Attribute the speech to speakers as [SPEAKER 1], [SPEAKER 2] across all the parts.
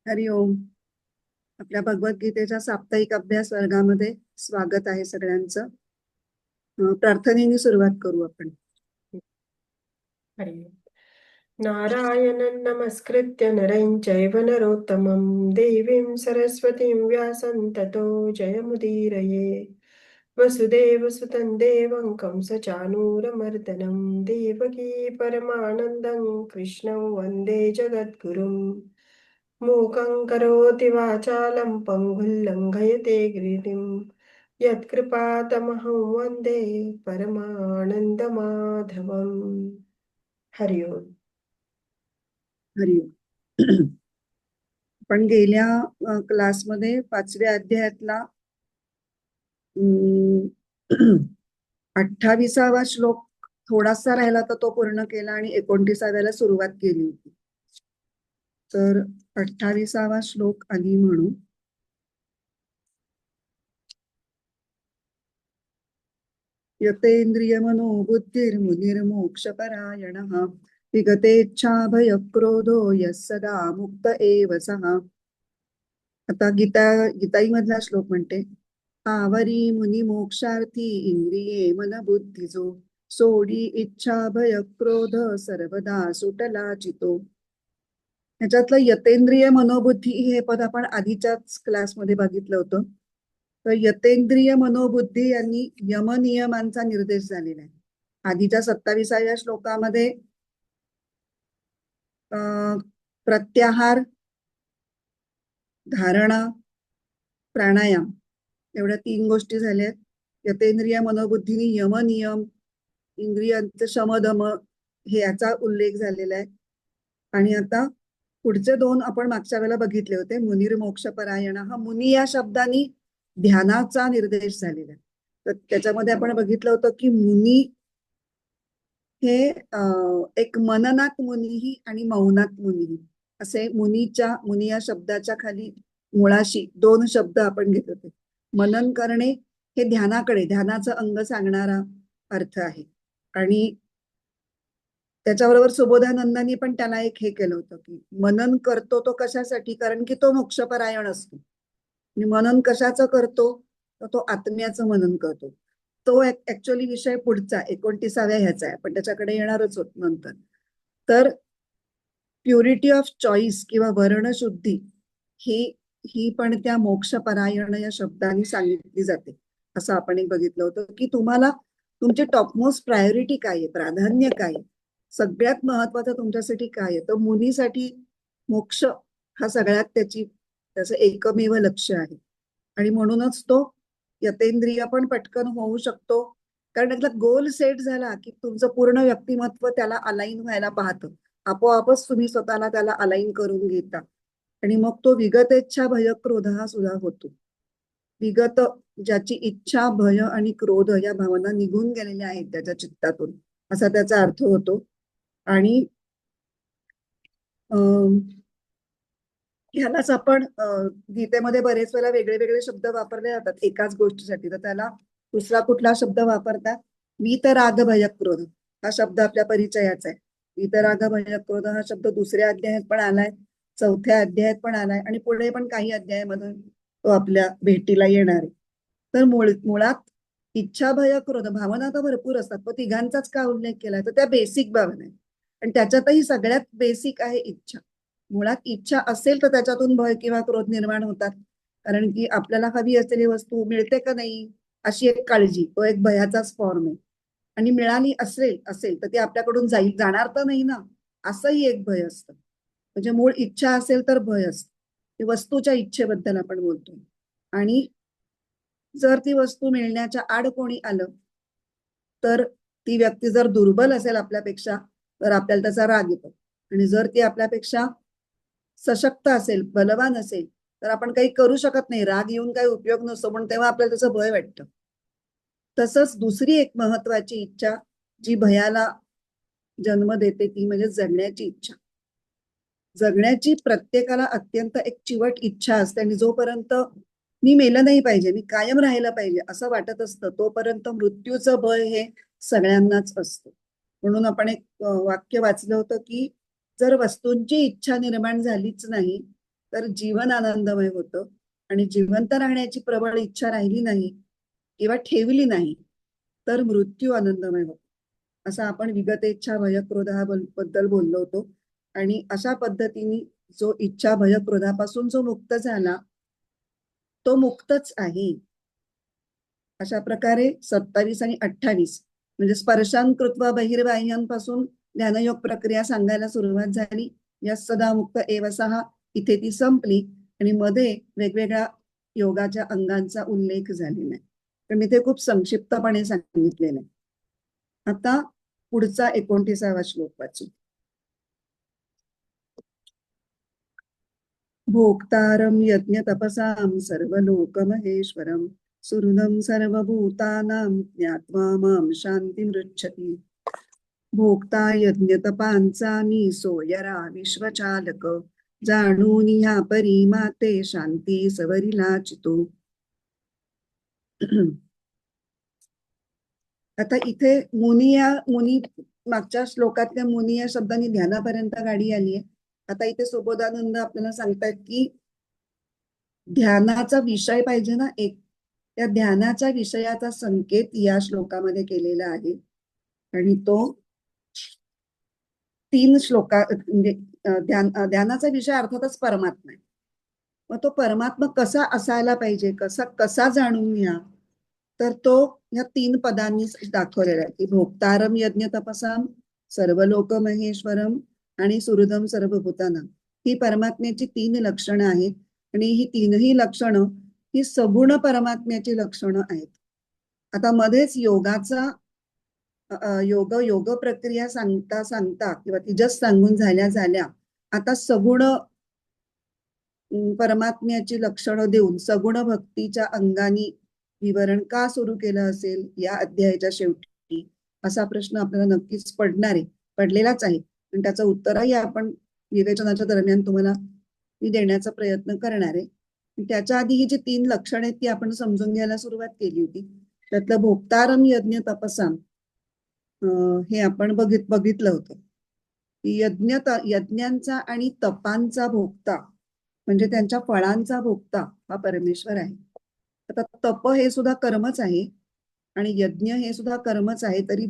[SPEAKER 1] हरि ओम. आपल्या भगवद्गीतेच्या साप्ताहिक अभ्यास वर्गामध्ये स्वागत आहे सगळ्यांचं. प्रार्थनेने सुरुवात करू आपण.
[SPEAKER 2] हरि ओम्. नारायणं नमस्कृत्य नरं चैव नरोत्तमं देवीं सरस्वतीं व्यासं ततो जयमुदीरये. वसुदेवसुतं देवं कंसचाणूरमर्दनं देवकी परमानन्दं कृष्णं वन्दे जगद्गुरुं. मूकं करोति वाचालं पङ्गुं लङ्घयते गिरिं यत्कृपातमहं वन्दे परमानन्दमाधवम्. हरि ओम.
[SPEAKER 1] हरि ओम. आपण गेल्या क्लासमध्ये 5व्या अध्यायातला 28वा श्लोक थोडासा राहिला तर तो पूर्ण केला आणि 29व्याला सुरुवात केली होती. तर 28वा श्लोक आधी म्हणू. यतेंद्रिय मनोबुद्धिर्मुनिर्मोक्षपरायणः विगतेच्छा भयक्रोधो यः सदा मुक्त एव सः. आता गीताई मधला श्लोक म्हणते, आवरी मुनी मोक्षार्थी इंद्रिये मन बुद्धिजो सोडी इच्छा भय क्रोध सर्वदा सुटला चितो. ह्याच्यातलं यतेंद्रिय मनोबुद्धी हे पद आपण आधीच्याच क्लासमध्ये बघितलं होतं. तर यतेंद्रिय मनोबुद्धी यांनी यमनियमांचा निर्देश झालेला आहे. आधीच्या 27व्या श्लोकामध्ये प्रत्याहार, धारणा, प्राणायाम एवढ्या 3 गोष्टी झाल्या. यतेंद्रिय मनोबुद्धीनी यम नियम, इंद्रियांचं शमदम हे याचा उल्लेख झालेला आहे. आणि आता पुढचे 2 आपण मागच्या वेळेला बघितले होते. मुनिर्मोक्षपरायण, हा मुनी या शब्दानी ध्यानाचा निर्देश झालेला आहे. तर त्याच्यामध्ये आपण बघितलं होतं की मुनी हे एक मननात मुनीही आणि मौनात मुनीही असे मुनी या शब्दाच्या खाली मुळाशी 2 शब्द आपण घेत होते. मनन करणे हे ध्यानाचं अंग सांगणारा अर्थ आहे. आणि त्याच्याबरोबर सुबोधानंदांनी पण त्याला एक हे केलं होतं की मनन करतो तो कशासाठी, कारण की तो मोक्षपरायण असतो. आणि मनन कशाचं करतो, तर तो आत्म्याचं मनन करतो. तो ऍक्च्युअली विषय पुढचा 29व्या ह्याचा आहे, पण त्याच्याकडे येणारच होत नंतर. तर प्युरिटी ऑफ चॉईस किंवा वर्णशुद्धी ही पण त्या मोक्षपरायण या शब्दाने सांगितली जाते. असं आपण एक बघितलं होतं की तुम्हाला तुमची टॉपमोस्ट प्रायोरिटी काय आहे, प्राधान्य काय आहे, सगळ्यात महत्वाचं तुमच्यासाठी काय आहे. तर मुनीसाठी मोक्ष हा सगळ्यात त्याचं एकमेव लक्ष आहे. आणि म्हणूनच तो यतेंद्रिय पण पटकन होऊ शकतो, कारण त्यातला गोल सेट झाला की तुमचं पूर्ण व्यक्तिमत्व त्याला अलाइन व्हायला पाहतं. आपोआपच तुम्ही स्वतःला त्याला अलाइन करून घेता. आणि मग तो विगतेच्छा भय क्रोध हा सुद्धा होतो. विगत ज्याची इच्छा, भय आणि क्रोध या भावना निघून गेलेल्या आहेत त्याच्या चित्तातून, असा त्याचा अर्थ होतो. आणि ह्यालाच आपण गीतेमध्ये बरेच वेळेला वेगळे वेगळे शब्द वापरले जातात एकाच गोष्टीसाठी. तर त्याला दुसरा कुठला शब्द वापरतात, वीतराग भय क्रोध हा शब्द आपल्या परिचयाचा आहे. वीतराग भय क्रोध हा शब्द 2ऱ्या अध्यायात पण आलाय, 4थ्या अध्यायात पण आलाय आणि पुढे पण काही अध्यायामधून तो आपल्या भेटीला येणार आहे. तर मुळात इच्छा भय क्रोध भावना तर भरपूर असतात, पण तिघांचाच का उल्लेख केलाय, तर त्या बेसिक भावना आहे. आणि त्याच्यातही सगळ्यात बेसिक आहे इच्छा. मुळात इच्छा असेल तर त्याच्यातून भय किंवा क्रोध निर्माण होतात, कारण की आपल्याला हवी असलेली वस्तू मिळते का नाही अशी एक काळजी, तो एक भयाचाच फॉर्म आहे. आणि मिळाली असेल तर ती आपल्याकडून जाणार तर नाही ना, असंही एक भय असतं. म्हणजे मूळ इच्छा असेल तर भय असतं, वस्तूच्या इच्छेबद्दल आपण बोलतो. आणि जर ती वस्तू मिळण्याच्या आड कोणी आलं तर ती व्यक्ती जर दुर्बल असेल आपल्यापेक्षा तर आपल्याला त्याचा राग येतो. आणि जर ती आपल्यापेक्षा सशक्त असेल, बलवान असेल, तर आपण काही करू शकत नाही, राग येऊन काही उपयोग नसतो, पण तेव्हा आपल्याला त्याचं भय वाटतं. तसंच दुसरी एक महत्वाची इच्छा जी भयाला जन्म देते ती म्हणजे जगण्याची इच्छा. जगण्याची प्रत्येकाला अत्यंत एक चिवट इच्छा असते, आणि जोपर्यंत मी मेलं नाही पाहिजे, मी कायम राहायला पाहिजे असं वाटत असतं, तोपर्यंत मृत्यूचं भय हे सगळ्यांनाच असतं. म्हणून आपण एक वाक्य वाचलं होतं की जर वस्तूंची इच्छा निर्माण झालीच नाही तर जीवन आनंदमय होतं आणि जिवंत राहण्याची प्रबळ इच्छा राहिली नाही किंवा ठेवली नाही तर मृत्यू आनंदमय होतो. असं आपण विगतेच्छा भयक्रोधा बद्दल बोललो होतो. आणि अशा पद्धतीने जो इच्छा भयक्रोधापासून जो मुक्त झाला तो मुक्तच आहे. अशा प्रकारे 27 आणि 28 म्हणजे स्पर्शान कृत्वा बहिर्बाह्यांपासून ध्यानयोग प्रक्रिया सांगायला सुरुवात झाली. या सदा मुक्त एवसहा इथे ती संपली आणि मध्ये वेगवेगळ्या योगाच्या अंगांचा उल्लेख झालेला आहे. तर मी ते खूप संक्षिप्तपणे सांगितलेलं आहे. आता पुढचा 29वा श्लोक वाचू. भोक्तारं यज्ञ तपसां सर्वलोकमहेश्वरं सुहृदं सर्वभूतानां ज्ञात्वा मां शान्तिमृच्छति. भोक्ता यज्ञ तपांचा मी सोयरा विश्वचालक जाणून ह्या परी माते शांती सवरिला चितो. आता इथे मुनी मागच्या श्लोकातल्या मुनी या शब्दाने ध्यानापर्यंत गाडी आली आहे. आता इथे सुबोधानंद आपल्याला सांगतात की ध्यानाचा विषय पाहिजे ना एक, त्या ध्यानाच्या विषयाचा संकेत या श्लोकामध्ये केलेला आहे आणि तो 3 श्लोका म्हणजे ध्यानाचा विषय अर्थातच परमात्मा आहे. मग तो परमात्मा कसा असायला पाहिजे, कसा जाणून घ्या, तर तो या 3 पदांनी दाखवलेला आहे की भोक्तारम यज्ञ तपसाम सर्वलोक महेश्वरम आणि सुहृदम सर्वभूतानां. ही परमात्म्याची 3 लक्षणं आहेत आणि ही 3ही लक्षणं ही सगुण परमात्म्याची लक्षणं आहेत. आता मध्येच योगाचा योग प्रक्रिया सांगता किंवा ती जस्ट सांगून झाल्या आता सगुण परमात्म्याची लक्षणं देऊन सगुण भक्तीच्या अंगानी विवरण का सुरू केलं असेल या अध्यायाच्या शेवटी, असा प्रश्न आपल्याला नक्कीच पडलेलाच आहे. आणि त्याचं उत्तरही आपण विवेचनाच्या दरम्यान तुम्हाला मी देण्याचा प्रयत्न करणार आहे. त्याच्या आधी ही जी 3 लक्षणं आहेत ती आपण समजून घ्यायला सुरुवात केली होती. त्यातलं भोक्तारम यज्ञ तपसाम हे आपण बघितलं होतं. यज्ञांचा आणि तपांचा भोक्ता म्हणजे त्यांच्या फळांचा भोक्ता हा परमेश्वर आहे. आता तप हे सुद्धा कर्मच आहे आणि यज्ञ हे सुद्धा कर्मच आहे. तरी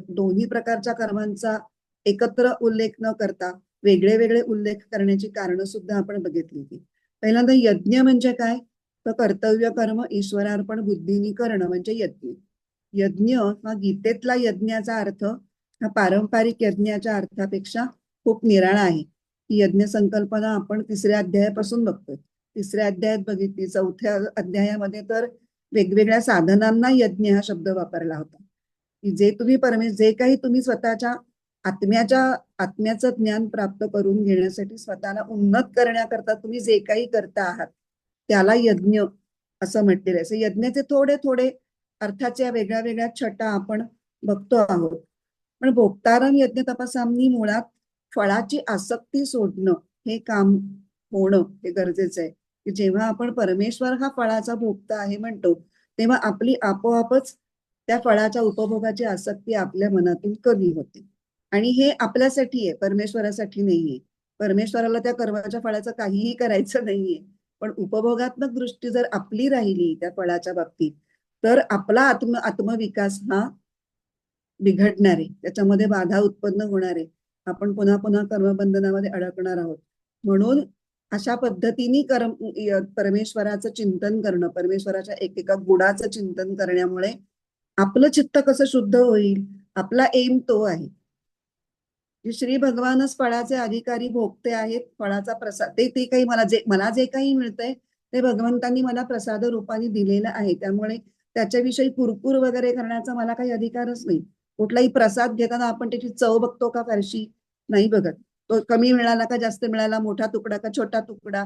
[SPEAKER 1] दोन्ही प्रकारच्या कर्मांचा एकत्र उल्लेख न करता वेगळे वेगळे उल्लेख करण्याची कारणं सुद्धा आपण बघितली होती. पहिल्यांदा यज्ञ म्हणजे काय, तर कर्तव्य कर्म ईश्वरार्पण बुद्धीनी करणं म्हणजे यज्ञ. यज्ञ हा गीतेतला यज्ञाचा अर्थ हा पारंपरिक यज्ञाच्या अर्थापेक्षा खूप निराळा आहे. ही यज्ञ संकल्पना आपण 3ऱ्या अध्यायापासून बघतोय. 3ऱ्या अध्यायात बघितली, 4थ्या अध्यायामध्ये तर वेगवेगळ्या साधनांना यज्ञ हा शब्द वापरला होता. की जे काही तुम्ही स्वतःच्या आत्म्याचं ज्ञान प्राप्त करून घेण्यासाठी स्वतःला उन्नत करण्याकरता तुम्ही जे काही करता आहात त्याला यज्ञ असं म्हटलेलं आहे. यज्ञाचे थोडे थोडे अर्थाच्या वेगळ्या वेगळ्या छटा आपण बघतो आहोत. पण भोक्तारम यज्ञ तपासांनी मुळात फळाची आसक्ती सोडणं हे काम होणं हे गरजेचं आहे. की जेव्हा आपण परमेश्वर हा फळाचा भोक्ता आहे म्हणतो तेव्हा आपली आपोआपच त्या फळाच्या उपभोगाची आसक्ती आपल्या मनातून कमी होते. आणि हे आपल्यासाठी आहे, परमेश्वरासाठी नाहीये. परमेश्वराला त्या कर्माच्या फळाचं काहीही करायचं नाहीये. पण उपभोगात्मक दृष्टी जर आपली राहिली त्या फळाच्या बाबतीत तर आपला आत्मविकास हा बिघडणार आहे, त्याच्यामध्ये बाधा उत्पन्न होणार आहे. आपण पुन्हा पुन्हा कर्मबंधनामध्ये अडकणार आहोत. म्हणून अशा पद्धतीने परमेश्वराचं चिंतन करणं, परमेश्वराच्या एकेका गुणाचं चिंतन करण्यामुळे आपलं चित्त कसं शुद्ध होईल, आपला एम तो आहे. श्री भगवानच फळाचे अधिकारी भोगते आहेत. फळाचा प्रसाद ते काही मला जे काही मिळतंय ते भगवंतांनी मला प्रसाद रूपाने दिलेलं आहे. त्यामुळे त्याच्याविषयी कुरकुर वगैरे करण्याचा मला काही अधिकारच नाही. कुठलाही प्रसाद घेताना आपण त्याची चव बघतो का, फारशी नाही बघत. तो कमी मिळाला का जास्त मिळाला, मोठा तुकडा का छोटा तुकडा,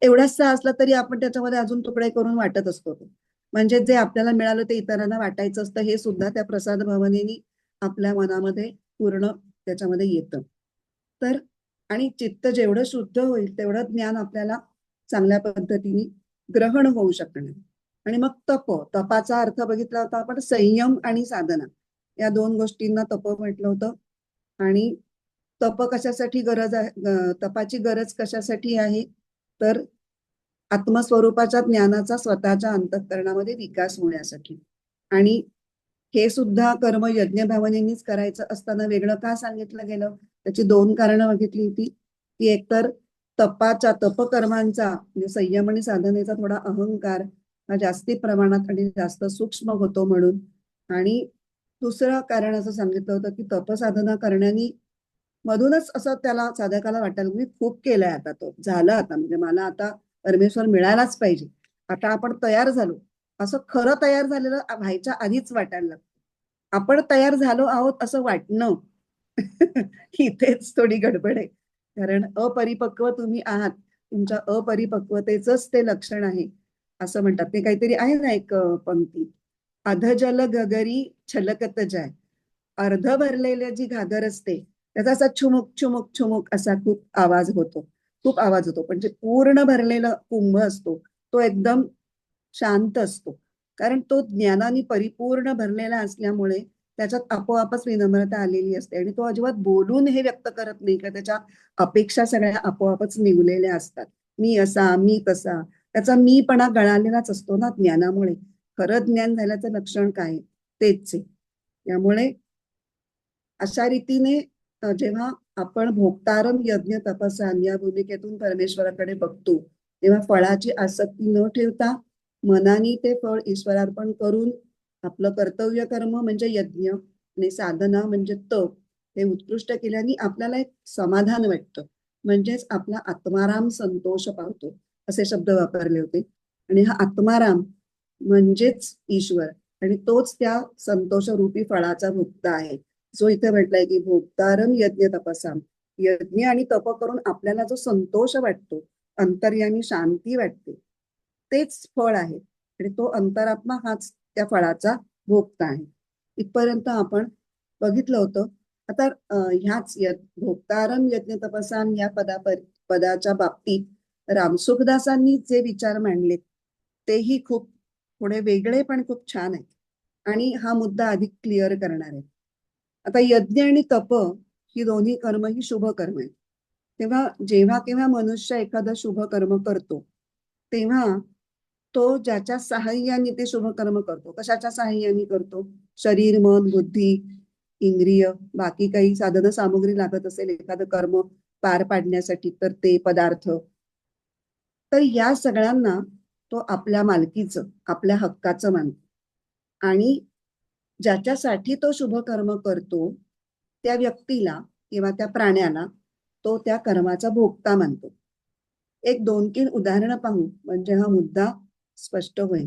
[SPEAKER 1] एवढासा असला तरी आपण त्याच्यामध्ये अजून तुकडे करून वाटत असतो. म्हणजे जे आपल्याला मिळालं ते इतरांना वाटायचं असतं हे सुद्धा त्या प्रसाद भावनेनी आपल्या मनामध्ये पूर्ण त्याच्यामध्ये येतं. तर आणि चित्त जेवढं शुद्ध होईल तेवढं ज्ञान आपल्याला चांगल्या पद्धतीने ग्रहण होऊ शकणार. आणि मग तपाचा अर्थ बघितला होता आपण, संयम आणि साधना या 2 गोष्टींना तप म्हटलं होतं. आणि तपाची गरज कशासाठी आहे, तर आत्मस्वरूपाच्या ज्ञानाचा स्वतःच्या अंतःकरणामध्ये विकास होण्यासाठी. आणि हे सुद्धा कर्म यज्ञ भावनेनेच करायचं असताना वेगळं का सांगितलं गेलं? त्याची दोन कारणं बघितली होती. की एकतर तपकर्मांचा म्हणजे संयम आणि साधनेचा थोडा अहंकार हा जास्ती प्रमाणात आणि जास्त सूक्ष्म होतो म्हणून. आणि दुसरं कारण असं सांगितलं होतं की तपसाधना करण्याने मधूनच असं त्याला साधकाला वाटायला मी खूप केलंय, आता तो झालं, आता म्हणजे मला आता परमेश्वर मिळायलाच पाहिजे, आता आपण तयार झालो, असं खरं तयार झालेलं व्हायच्या आधीच वाटायला लागतं. आपण तयार झालो आहोत असं वाटणं इथेच थोडी गडबड आहे. कारण अपरिपक्व तुम्ही आहात, तुमच्या अपरिपक्वतेचंच ते लक्षण आहे असं म्हणतात. ते काहीतरी आहे ना एक पंक्ती, अधजल गगरी छलकत जाय. अर्ध भरलेली जी घागर असते त्याचा असा छुमुक छुमुक छुमुक असा खूप आवाज होतो, खूप आवाज होतो. पण जे पूर्ण भरलेला कुंभ असतो तो एकदम शांत असतो, कारण तो ज्ञानाने परिपूर्ण भरलेला असल्यामुळे त्याच्यात आपोआपच विनम्रता आलेली असते आणि तो अजिबात बोलून हे व्यक्त करत नाही का त्याच्या अपेक्षा सगळ्या आपोआपच निवलेल्या असतात. मी असा, मी तसा, त्याचा मीपणा गळालेलाच असतो ना ज्ञानामुळे. खरं ज्ञान झाल्याचं लक्षण काय? तेच आहे. त्यामुळे अशा रीतीने जेव्हा आपण भोक्तारम यज्ञ तपसान या भूमिकेतून परमेश्वराकडे बघतो, तेव्हा फळाची आसक्ती न ठेवता मनाने ते फळ ईश्वरार्पण करून आपलं कर्तव्य कर्म म्हणजे यज्ञ आणि साधना म्हणजे तप हे उत्कृष्ट केल्याने आपल्याला एक समाधान वाटतं. म्हणजेच आपला आत्माराम संतोष पावतो, असे शब्द वापरले होते. आणि हा आत्माराम म्हणजेच ईश्वर आणि तोच त्या संतोषरूपी फळाचा भुक्ता आहे. जो इथे म्हटलंय की भोक्तारम यज्ञ तपसाम, यज्ञ आणि तप करून आपल्याला जो संतोष वाटतो, अंतर्यामी शांती वाटते, तेच फळ आहे आणि तो अंतरात्मा हाच त्या फळाचा भोक्ता आहे. इथपर्यंत आपण बघितलं होतं. आता ह्याच भोक्तारम यज्ञ तपसाम या पदाच्या बाबतीत रामसुखदासांनी जे विचार मांडलेत तेही खूप थोडे वेगळे पण खूप छान आहेत आणि हा मुद्दा अधिक क्लिअर करणार आहे. आता यज्ञ आणि तप ही दोन्ही कर्म ही शुभ कर्म आहेत. तेव्हा जेव्हा केव्हा मनुष्य एखादं शुभ कर्म करतो तेव्हा तो ज्याच्या साहाय्याने ते शुभ कर्म करतो, कशाच्या साहाय्याने करतो? शरीर, मन, बुद्धी, इंद्रिय, बाकी काही साधन सामुग्री लागत असेल एखादं कर्म पार पाडण्यासाठी तर ते पदार्थ, तर या सगळ्यांना तो आपल्या मालकीचं, आपल्या हक्काचं मानतो. आणि ज्याच्यासाठी तो शुभ कर्म करतो त्या व्यक्तीला किंवा त्या प्राण्याला तो त्या कर्माचा भोगता मानतो. एक 2-3 उदाहरणं पाहू म्हणजे हा मुद्दा स्पष्ट होईल.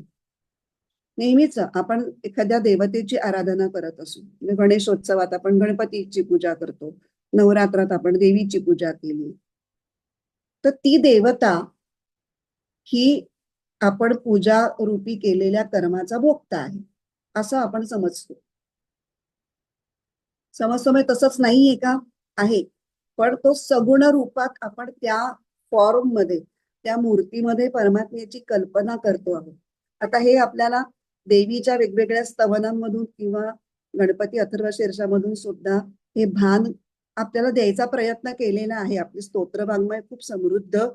[SPEAKER 1] नेहमीच आपण एखाद्या देवतेची आराधना करत असू, म्हणजे गणेशोत्सवात आपण गणपतीची पूजा करतो, नवरात्रात आपण देवीची पूजा केली, तर ती देवता ही आपण पूजा रूपी केलेल्या कर्माचा भोगता आहे असं आपण समजतो. समजतो तसंच नाहीये का? आहे. पण तो सगुण रूपात आपण त्या फॉर्म मध्ये, त्या मूर्तीमध्ये परमात्म्याची कल्पना करतो आहोत. आता हे आपल्याला देवीच्या वेगवेगळ्या स्तवनांमधून किंवा गणपती अथर्व शीर्षामधून सुद्धा हे भान आपल्याला द्यायचा प्रयत्न केलेला आहे. आपली स्तोत्र वाङ्मय खूप समृद्ध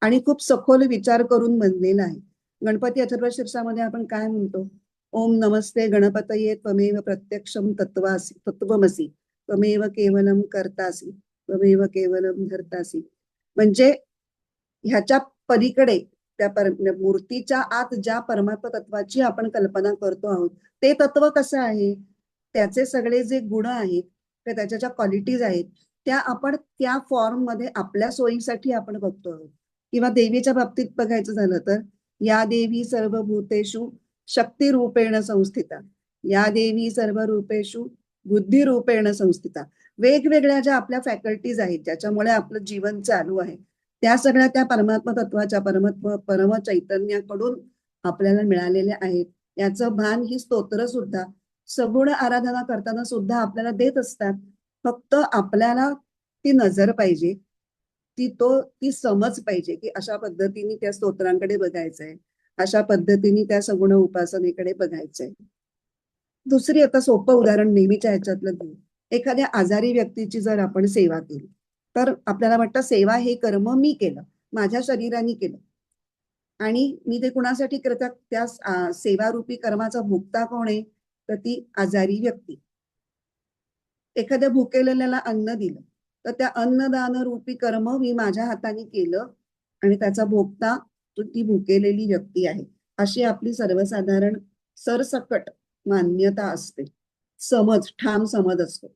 [SPEAKER 1] आणि खूप सखोल विचार करून बनलेला आहे. गणपती अथर्व शीर्षामध्ये आपण काय म्हणतो? ओम नमस्ते गणपतये त्वमेव प्रत्यक्षम तत्वमसी त्वमेव केवलम कर्तासी त्वमेव केवलम धर्तासी. म्हणजे ह्याच्या पलीकडे त्या मूर्तीच्या आत ज्या परमात्म तत्वाची आपण कल्पना करतो आहोत ते तत्व कसं आहे, त्याचे सगळे जे गुण आहेत किंवा त्याच्या ज्या क्वालिटीज आहेत त्या आपण त्या फॉर्म मध्ये आपल्या सोयीसाठी आपण बघतो आहोत. किंवा देवीच्या बाबतीत बघायचं झालं तर या देवी सर्वभूतेषु शक्ती रूपेण संस्थिता, या देवी सर्व रूपेषु बुद्धी रूपेण संस्थिता. वेगवेगळ्या ज्या आपल्या फॅकल्टीज आहेत ज्याच्यामुळे आपलं जीवन चालू आहे त्या सगळ्या त्या परमात्मा तत्वाच्या परम चैतन्याकडून आपल्याला मिळालेल्या आहेत. याचं भान ही स्तोत्र सुद्धा सगुण आराधना करताना सुद्धा आपल्याला देत असतात. फक्त आपल्याला ती नजर पाहिजे, ती समज पाहिजे की अशा पद्धतीने त्या स्तोत्रांकडे बघायचंय, अशा पद्धतीने त्या सगुण उपासनेकडे बघायचंय. दुसरी आता सोपं उदाहरण नेहमीच्या ह्याच्यातलं घेऊ. एखाद्या आजारी व्यक्तीची जर आपण सेवा केली तर आपल्याला वाटतं सेवा हे कर्म मी केलं, माझ्या शरीराने केलं आणि मी ते कुणासाठी करतात त्या सेवारूपी कर्माचा भोगता कोण आहे तर ती आजारी व्यक्ती. एखाद्या भुकेलेल्याला अन्न दिलं तर त्या अन्नदान रूपी कर्म मी माझ्या हाताने केलं आणि त्याचा भोगता ती भुकेलेली व्यक्ती आहे. अशी आपली सर्वसाधारण सरसकट मान्यता असते. समज, ठाम समज असतो.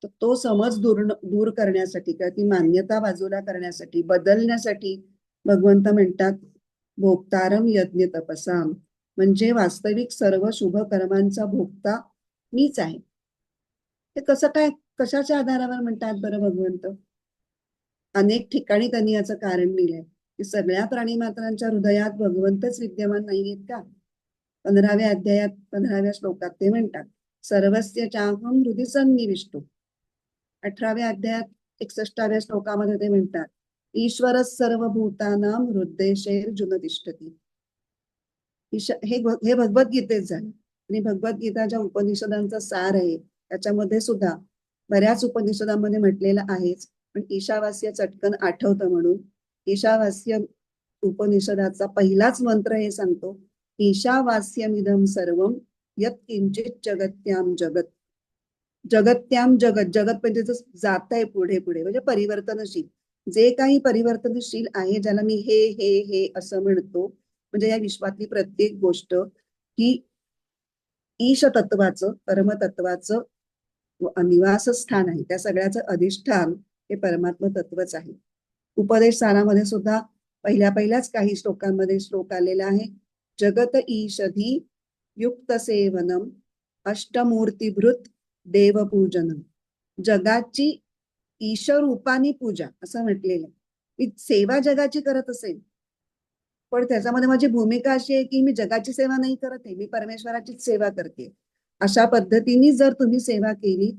[SPEAKER 1] तर तो समज दूर करण्यासाठी किंवा ती मान्यता बाजूला करण्यासाठी, बदलण्यासाठी भगवंत म्हणतात भोक्तारम यज्ञ तपसाम, म्हणजे वास्तविक सर्व शुभ कर्मांचा भोक्ता मीच आहे. हे कसं काय, कशाच्या आधारावर म्हणतात बरं भगवंत? अनेक ठिकाणी त्यांनी याचं कारण दिलंय की सगळ्या प्राणीमात्रांच्या हृदयात भगवंतच विद्यमान नाहीयेत का? 15व्या अध्यायात 15व्या श्लोकात ते म्हणतात सर्वस्य चाहम हृदि सन्निविष्टो. 18व्या अध्यायात 61व्या श्लोकामध्ये ते म्हणतात ईश्वर सर्वभूतानां हृदयेर्जुन तिष्ठति. हे भगवद्गीतेत झालं आणि भगवद्गीता ज्या उपनिषदांचा सार आहे त्याच्यामध्ये सुद्धा बऱ्याच उपनिषदांमध्ये म्हटलेलं आहेच, पण ईशावास्य चटकन आठवतं म्हणून ईशावास्य उपनिषदाचा पहिलाच मंत्र हे सांगतो ईशावास्यमिदं सर्वं यत् किंचित जगत्याम जगत. जगत्याम जगत, जगत म्हणजे जात आहे पुढे पुढे म्हणजे परिवर्तनशील. जे काही परिवर्तनशील आहे ज्याला मी हे हे हे असं म्हणतो, म्हणजे या विश्वातली प्रत्येक गोष्ट ही ईश तत्वाचं, परमतत्वाचं निवासस्थान आहे. त्या सगळ्याचं अधिष्ठान हे परमात्म तत्वच आहे. उपदेश सारामध्ये सुद्धा पहिल्याच काही श्लोकांमध्ये श्लोक आलेला आहे जगत ईशधी युक्त सेवनम अष्टमूर्तीभृत देवपूजनम. जगाची ईशरूपानी पूजा असं म्हटलेलं. मी सेवा जगाची करत असेल पण त्याच्यामध्ये माझी भूमिका अशी आहे की मी जगाची सेवा नाही करत आहे, मी परमेश्वराचीच सेवा करते. अशा पद्धतीने जर तुम्ही सेवा केली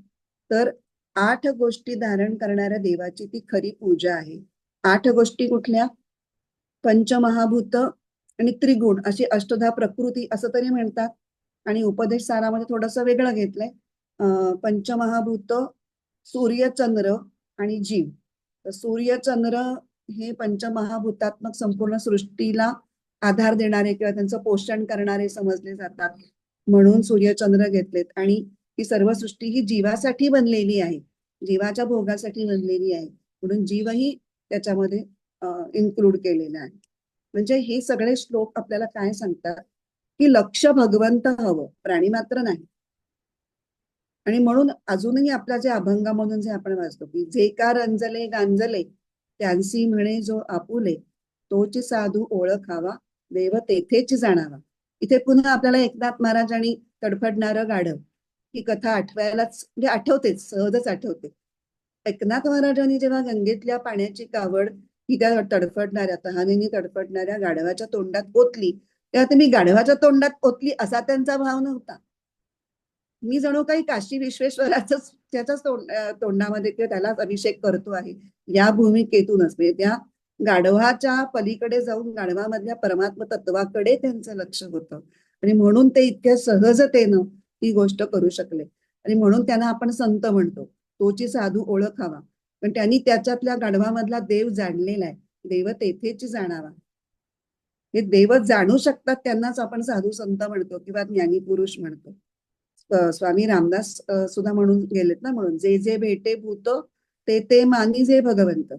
[SPEAKER 1] तर 8 गोष्टी धारण करणाऱ्या देवाची ती खरी पूजा आहे. 8 गोष्टी कुठल्या? पंचमहाभूत आणि त्रिगुण अशी अष्टधा प्रकृती असं तरी म्हणतात आणि उपदेश सारामध्ये थोडंसं वेगळं घेतलंय. पंचमहाभूत सूर्य, चंद्र आणि जीव. तर सूर्य चंद्र हे पंचमहाभूतात्मक संपूर्ण सृष्टीला आधार देणारे किंवा त्यांचं पोषण करणारे समजले जातात म्हणून सूर्यचंद्र घेतलेत. आणि ही सर्व सृष्टी ही जीवासाठी बनलेली आहे, जीवाच्या भोगासाठी बनलेली आहे म्हणून जीवही त्याच्यामध्ये इन्क्लूड केलेला आहे. म्हणजे हे सगळे श्लोक आपल्याला काय सांगतात की लक्ष भगवंत हवं, प्राणी मात्र नाही. आणि म्हणून अजूनही आपल्या जे अभंगामधून जे आपण वाचतो की जे का रंजले गांजले त्यांसी म्हणे जो आपुले तोच साधू ओळखावा देव तेथेच जाणावा. इथे पुन्हा आपल्याला एकनाथ महाराजांनी तडफडणारं गाढव ही कथा आठवायलाच म्हणजे आठवतेच, सहजच आठवते. एकनाथ महाराजांनी जेव्हा गंगेतल्या पाण्याची कावड ही त्या तडफडणाऱ्या तहानेने तडफडणाऱ्या गाढवाच्या तोंडात ओतली तेव्हा मी गाढवाच्या तोंडात ओतली असा त्यांचा भाव नव्हता. मी जणू काही काशी विश्वेश्वराच त्याच्याच तोंडामध्ये किंवा त्यालाच अभिषेक करतो आहे या भूमिकेतूनच, म्हणजे त्या गाढवाच्या पलीकडे जाऊन गाढवामधल्या परमात्म तत्वाकडे त्यांचं लक्ष होतं आणि म्हणून ते इतक्या सहजतेनं ही गोष्ट करू शकले. आणि म्हणून त्यांना आपण संत म्हणतो, तोची साधू ओळखावा, पण त्यांनी त्याच्यातल्या गाढवामधला देव जाणलेला आहे. देव तेथेच जाणावा. हे देव जाणू शकतात त्यांनाच आपण साधू संत म्हणतो किंवा ज्ञानी पुरुष म्हणतो. स्वामी रामदास सुद्धा म्हणून गेलेत ना, म्हणून जे जे भेटे भूत ते ते मानी जे भगवंत.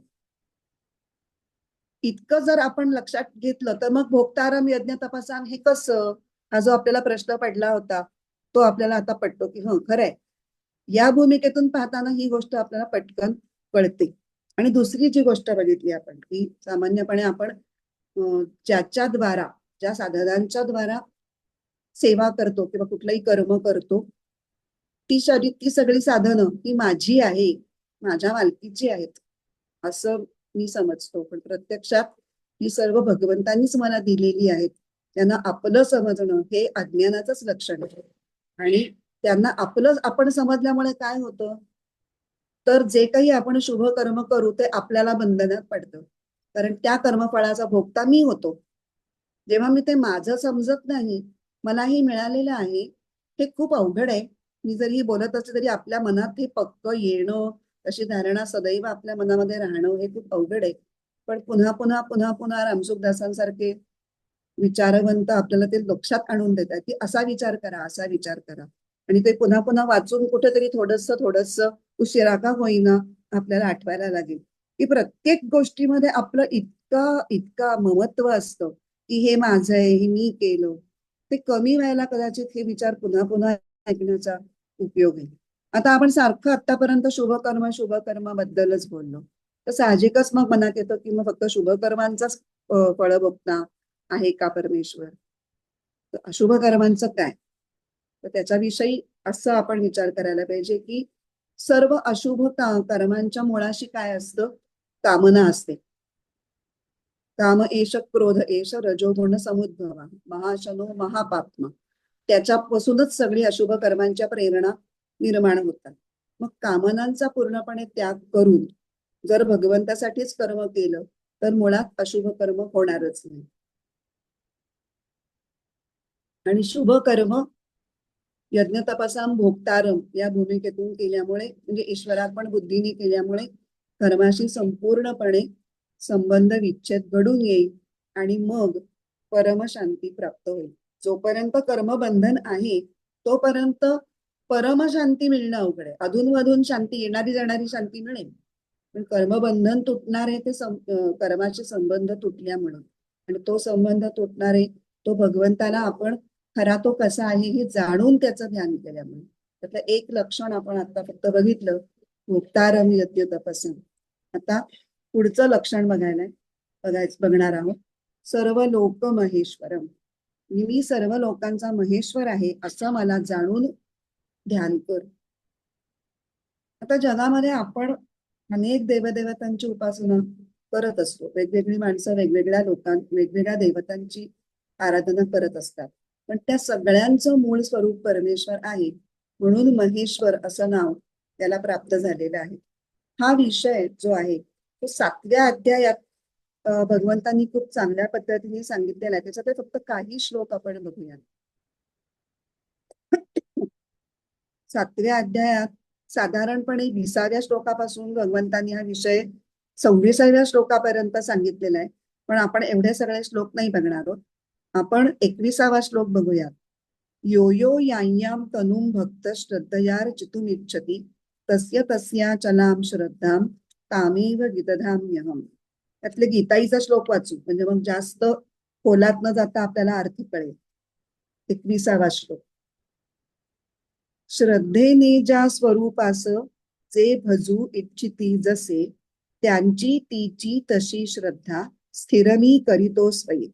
[SPEAKER 1] इतकं जर आपण लक्षात घेतलं तर मग भोक्तारम यज्ञ तपासाम हे कसं, हा जो आपल्याला प्रश्न पडला होता तो आपल्याला आता पटतो की हो खरंय. या भूमिकेतून पाहताना ही गोष्ट आपल्याला पटकन कळते. आणि दुसरी जी गोष्ट बघितली आपण की सामान्यपणे आपण ज्याच्या द्वारा, ज्या साधनांच्या द्वारा सेवा करतो किंवा कुठलंही कर्म करतो ती सगळी साधनं ही माझी आहे, माझ्या मालकीची आहेत असं मी समजतो. पण प्रत्यक्षात ही सर्व भगवंतांनीच मला दिलेली आहेत. त्यांना आपलं समजणं हे अज्ञानाचंच लक्षण आहे. आणि त्यांना आपलं आपण समजल्यामुळे काय होतं तर जे काही आपण शुभ कर्म करू ते आपल्याला बंधनात पडतं, कारण त्या कर्मफळाचा भोगता मी होतो. जेव्हा मी ते माझं समजत नाही, मलाही मिळालेलं आहे, हे खूप अवघड आहे. मी जरी बोलत असले तरी आपल्या मनात हे पक्क येणं, तशी धारणा सदैव आपल्या मनामध्ये राहणं हे खूप अवघड आहे. पण पुन्हा पुन्हा पुन्हा पुन्हा रामसुखदासांसारखे विचारवंत आपल्याला ते लक्षात आणून देतात की असा विचार करा, असा विचार करा. आणि ते पुन्हा पुन्हा वाचून कुठेतरी थोडस थोडस उशिरा का होईना आपल्याला आठवायला लागेल की प्रत्येक गोष्टीमध्ये आपलं इतका इतका ममत्व असतं की हे माझं आहे, हे मी केलं. ते कमी व्हायला कदाचित हे विचार पुन्हा पुन्हा ऐकण्याचा उपयोग आहे. आता आपण सारखं आतापर्यंत शुभकर्म बद्दलच बोललो, तर साहजिकच मग मनात येतं की मग फक्त शुभकर्मांचाच फळ भोगता आहे का परमेश्वर? तर अशुभ कर्मांचं काय? तर त्याच्याविषयी असं आपण विचार करायला पाहिजे की सर्व अशुभ कर्मांच्या मुळाशी काय असतं? कामना असते. काम एष क्रोध एष रजोगुण समुद्भवा महाशनो महापाप्मा. त्याच्यापासूनच सगळी अशुभ कर्मांच्या प्रेरणा निर्माण होतात. मग कामनांचा पूर्णपणे त्याग करून जर भगवंतासाठीच कर्म केलं तर मुळात अशुभ कर्म होणारच नाही. आणि शुभ कर्म यज्ञ तपसाम भोक्तारम या भूमिकेतून केल्यामुळे म्हणजे ईश्वरार्पण बुद्धीने केल्यामुळे कर्माशी संपूर्णपणे संबंध विच्छेद घडून येईल आणि मग परमशांती प्राप्त होईल. जोपर्यंत कर्मबंधन आहे तोपर्यंत परमशांती मिळणं अवघड आहे. अधूनमधून शांती येणारी जाणारी शांती मिळेल, पण कर्मबंधन तुटणार आहे ते कर्माचे संबंध तुटल्यामुळे. आणि तो संबंध तुटणार आहे तो भगवंताला आपण खरा तो कसा आहे हे जाणून त्याचं ध्यान केल्यामुळे. त्यातलं एक लक्षण आपण आता फक्त बघितलं, मुक्तारम यज्ञ तपसन. आता पुढचं लक्षण बघणार आहोत. सर्व लोक महेश्वरम. मी सर्व लोकांचा महेश्वर आहे असं मला जाणून ध्यान कर. आता जगामध्ये आपण अनेक देवदेवतांची उपासना करत असतो. वेगवेगळी माणसं वेगवेगळ्या देवतांची आराधना करत असतात. पण त्या सगळ्यांचं मूळ स्वरूप परमेश्वर आहे, म्हणून महेश्वर असं नाव त्याला प्राप्त झालेलं आहे. हा विषय जो आहे तो 7व्या अध्यायात भगवंतांनी खूप चांगल्या पद्धतीने सांगितलेला आहे. त्याच्यात फक्त काही श्लोक आपण बघूया. 7व्या अध्यायात साधारणपणे 20व्या श्लोकापासून भगवंतांनी हा विषय 26व्या श्लोकापर्यंत सांगितलेला आहे. पण आपण एवढे सगळे श्लोक नाही बघणार आहोत. आपण 21वा श्लोक बघूया. यो यो यांयाम तनुम भक्त श्रद्धयार चितुमिच्छति तस्य तस्या चलाम श्रद्धाम तामेव विदधाम्यहम. त्यातले गीताईचा श्लोक वाचू म्हणजे मग जास्त खोलात न जाता आपल्याला अर्थ कळेल. 21वा श्लोक. श्रद्धेने ज्या स्वरूपास जे भजू इच्छिती जसे त्यांची तीची तशी श्रद्धा स्थिरमी करीतो स्वयी.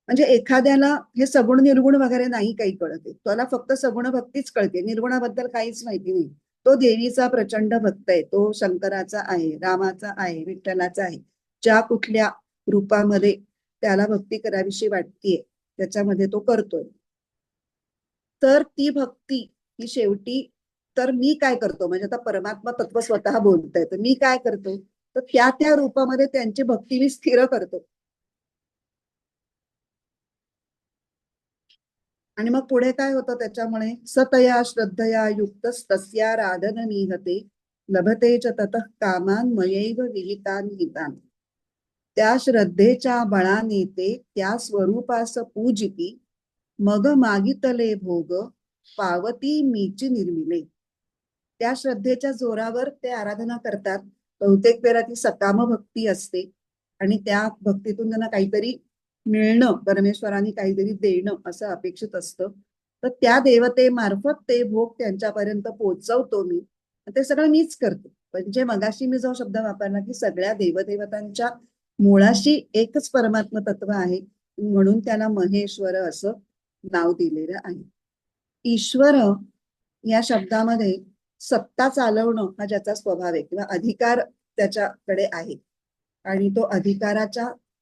[SPEAKER 1] म्हणजे एखाद्याला हे सगुण निर्गुण वगैरे नाही काही कळते, त्याला फक्त सगुण भक्तीच कळते, निर्गुणाबद्दल काहीच माहिती नाही. तो देवीचा प्रचंड भक्त आहे, तो शंकराचा आहे, रामाचा आहे, विठ्ठलाचा आहे. ज्या कुठल्या रूपामध्ये त्याला भक्ती करावीशी वाटतेय त्याच्यामध्ये तो करतोय. तर ती भक्ती ही शेवटी तर मी काय करतो म्हणजे आता परमात्मा तत्व स्वतः बोलतंय तर मी काय करतो तर त्या त्या रूपामध्ये त्यांची भक्ती मी स्थिर करतो. आणि मग पुढे काय होतं त्याच्यामुळे सतया श्रद्धया युक्त तस्या राधन निहते लभते च ततः कामान मयैव विहितान हितान. त्या श्रद्धेच्या बळाने ते त्या स्वरूपास पूजिती मग मागितले भोग पावती मीची निर्मिले. त्या श्रद्धेच्या जोरावर ते आराधना करतात. बहुतेक वेळा ती सकाम भक्ती असते आणि त्या भक्तीतून त्यांना काहीतरी मिळणं, परमेश्वराने काहीतरी देणं असं अपेक्षित असतं. तर त्या देवतेमार्फत ते भोग त्यांच्यापर्यंत पोहोचवतो मी. ते सगळं मीच करते. म्हणजे मगाशी मी जो शब्द वापरला की सगळ्या देवदेवतांच्या मुळाशी एकच परमात्म तत्व आहे, म्हणून त्याला महेश्वर असं नाव दिलेलं आहे. ईश्वर या शब्दामध्ये सत्ता चालवणं हा ज्याचा स्वभाव आहे किंवा अधिकार त्याच्याकडे आहे आणि तो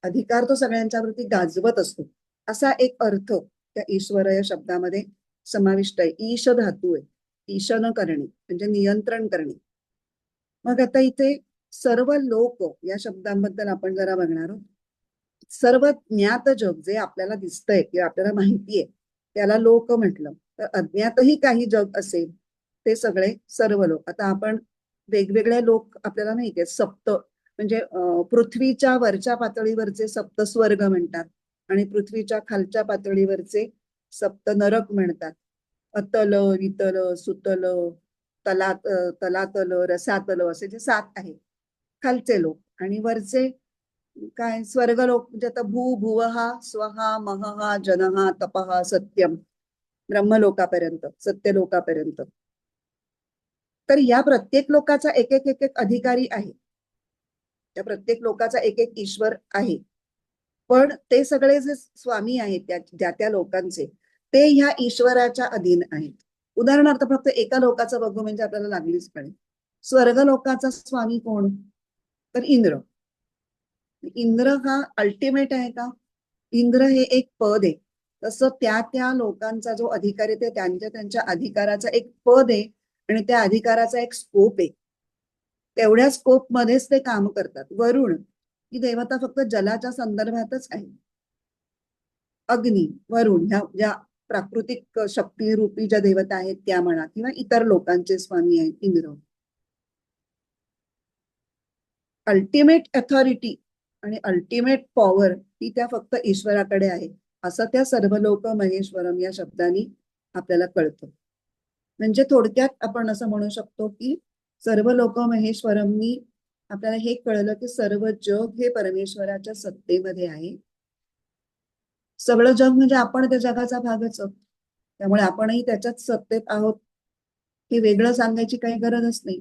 [SPEAKER 1] अधिकार तो सगळ्यांच्या वरती गाजवत असतो असा एक अर्थ त्या ईश्वर या शब्दामध्ये समाविष्ट आहे. ईश धातू आहे, ईशन करणे म्हणजे नियंत्रण करणे. मग आता इथे सर्व लोक या शब्दांबद्दल आपण जरा बघणार आहोत. सर्व ज्ञात जग जे आपल्याला दिसतंय किंवा आपल्याला माहितीये त्याला लोक म्हटलं, तर अज्ञातही काही जग असेल ते सगळे सर्व लोक. आता आपण वेगवेगळे लोक आपल्याला माहितीये, सप्त म्हणजे पृथ्वीच्या वरच्या पातळीवरचे सप्तस्वर्ग म्हणतात आणि पृथ्वीच्या खालच्या पातळीवरचे सप्त नरक म्हणतात. अतल, वितल, सुतल, तलातल, रसातल असे जे 7 आहेत खालचे लोक. आणि वरचे काय स्वर्ग लोक म्हणजे आता भुवहा, स्वहा, महहा, जनहा, तपहा, सत्यम, ब्रह्मलोकापर्यंत, सत्यलोकापर्यंत. तर या प्रत्येक लोकाचा एक एक एक एक अधिकारी आहे. त्या प्रत्येक लोकाचा एक एक ईश्वर आहे. पण ते सगळे जे स्वामी आहेत त्या त्या लोकांचे, ते ह्या ईश्वराच्या अधीन आहेत. उदाहरणार्थ फक्त एका लोकाचं बघू म्हणजे आपल्याला लागलीच कळेल. स्वर्ग लोकाचा स्वामी कोण? तर इंद्र. इंद्र हा अल्टिमेट आहे का? इंद्र हे एक पद आहे. तसं त्या त्या लोकांचा जो अधिकार आहे ते त्यांच्या त्यांच्या अधिकाराचा एक पद आहे आणि त्या अधिकाराचा एक स्कोप आहे. तेवढ्या स्कोप मध्येच ते काम करतात. वरुण ही देवता फक्त जलाच्या संदर्भातच आहे. अग्नी, वरुण ह्या ज्या प्राकृतिक शक्ती रूपी ज्या देवता आहेत त्या म्हणा, किंवा इतर लोकांचे स्वामी आहेत इंद्र. अल्टिमेट अथॉरिटी आणि अल्टिमेट पॉवर ही त्या फक्त ईश्वराकडे आहे, असं त्या सर्वलोक महेश्वरम या शब्दाने आपल्याला कळतं. म्हणजे थोडक्यात आपण असं म्हणू शकतो की सर्व लोक महेश्वरमनी आपल्याला हे कळलं की सर्व जग हे परमेश्वराच्या सत्तेमध्ये आहे. सगळं जग म्हणजे आपण त्या जगाचा भागच आहोत, त्यामुळे आपणही त्याच्याच सत्तेत आहोत हे वेगळं सांगायची काही गरजच नाही.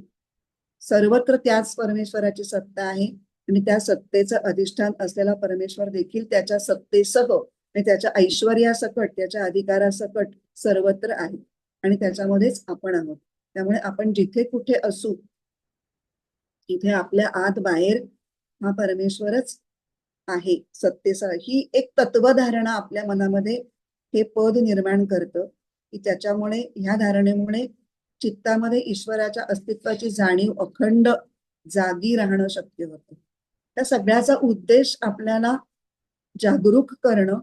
[SPEAKER 1] सर्वत्र त्याच परमेश्वराची सत्ता आहे आणि त्या सत्तेचं अधिष्ठान असलेला परमेश्वर देखील त्याच्या सत्तेसह आणि त्याच्या ऐश्वर्यासकट, त्याच्या अधिकारासकट सर्वत्र आहे आणि त्याच्यामध्येच आपण आहोत. त्यामुळे आपण जिथे कुठे असू तिथे आपल्या आत बाहेर हा परमेश्वरच आहे सत्तेसह. ही एक तत्वधारणा आपल्या मनामध्ये हे पद निर्माण करतं की त्याच्यामुळे, ह्या धारणेमुळे चित्तामध्ये ईश्वराच्या अस्तित्वाची जाणीव अखंड जागी राहणं शक्य होतं. त्या सगळ्याचा उद्देश आपल्याला जागरूक करणं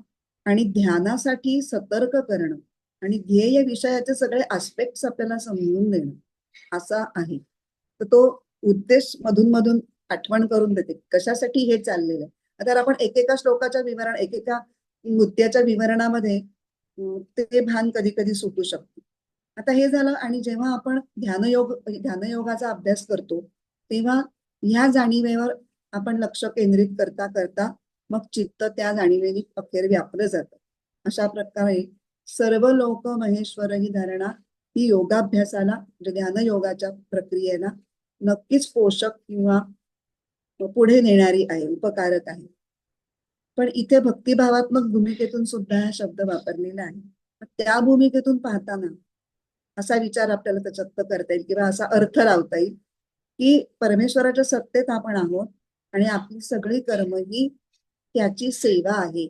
[SPEAKER 1] आणि ध्यानासाठी सतर्क करणं आणि ध्येय विषयाचे सगळे आस्पेक्ट्स आपल्याला समजून देणं असा आहे. तर तो उद्देश मधून मधून आठवण करून देते कशासाठी हे चाललेलं आहे. आता आपण एकेका श्लोकाच्या विवरण, एकेका मुद्द्याच्या विवरणामध्ये ते भान कधी कधी सुटू शकतो. आता हे झालं. आणि जेव्हा आपण ध्यानयोगाचा अभ्यास करतो तेव्हा ह्या जाणीवेवर आपण लक्ष केंद्रित करता करता मग चित्त त्या जाणीवेने अखेर व्यापलं जातं. अशा प्रकारे सर्व लोक महेश्वर ही धारणा ही योगाभ्यासाला, म्हणजे ध्यानयोगाच्या प्रक्रियेला नक्कीच पोषक किंवा पुढे नेणारी आहे, उपकारक आहे. पण इथे भक्तिभावात्मक भूमिकेतून सुद्धा हा शब्द वापरलेला आहे. त्या भूमिकेतून पाहताना असा विचार आपल्याला त्याच्यात करता येईल किंवा असा अर्थ लावता येईल की परमेश्वराच्या सत्तेत आपण आहोत आणि आपली सगळी कर्म ही त्याची सेवा आहे.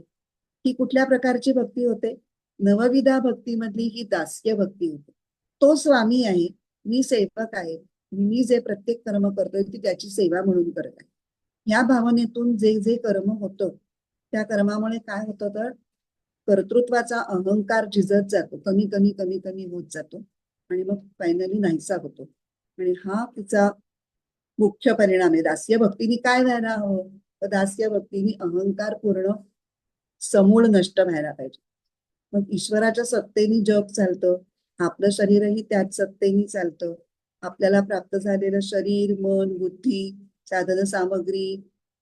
[SPEAKER 1] ही कुठल्या प्रकारची भक्ती होते? नवविधा भक्तीमधली ही दास्य भक्ती होते. तो स्वामी आहे, मी सेवक आहे, मी जे प्रत्येक कर्म करतोय ती त्याची सेवा म्हणून करत आहे. ह्या भावनेतून जे जे कर्म होतं त्या कर्मामुळे काय होतं तर कर्तृत्वाचा अहंकार झिजत जातो, कमी कमी कमी कमी होत जातो आणि मग फायनली नाहीसा होतो. आणि हा तिचा मुख्य परिणाम आहे. दास्य भक्तीने काय व्हायला हवं? तर दास्य भक्तीने अहंकार पूर्ण समूळ नष्ट व्हायला पाहिजे. मग ईश्वराच्या सत्तेने जग चालतं, आपलं शरीरही त्याच सत्तेने चालतं. आपल्याला प्राप्त झालेलं शरीर, मन, बुद्धी, साधन सामग्री,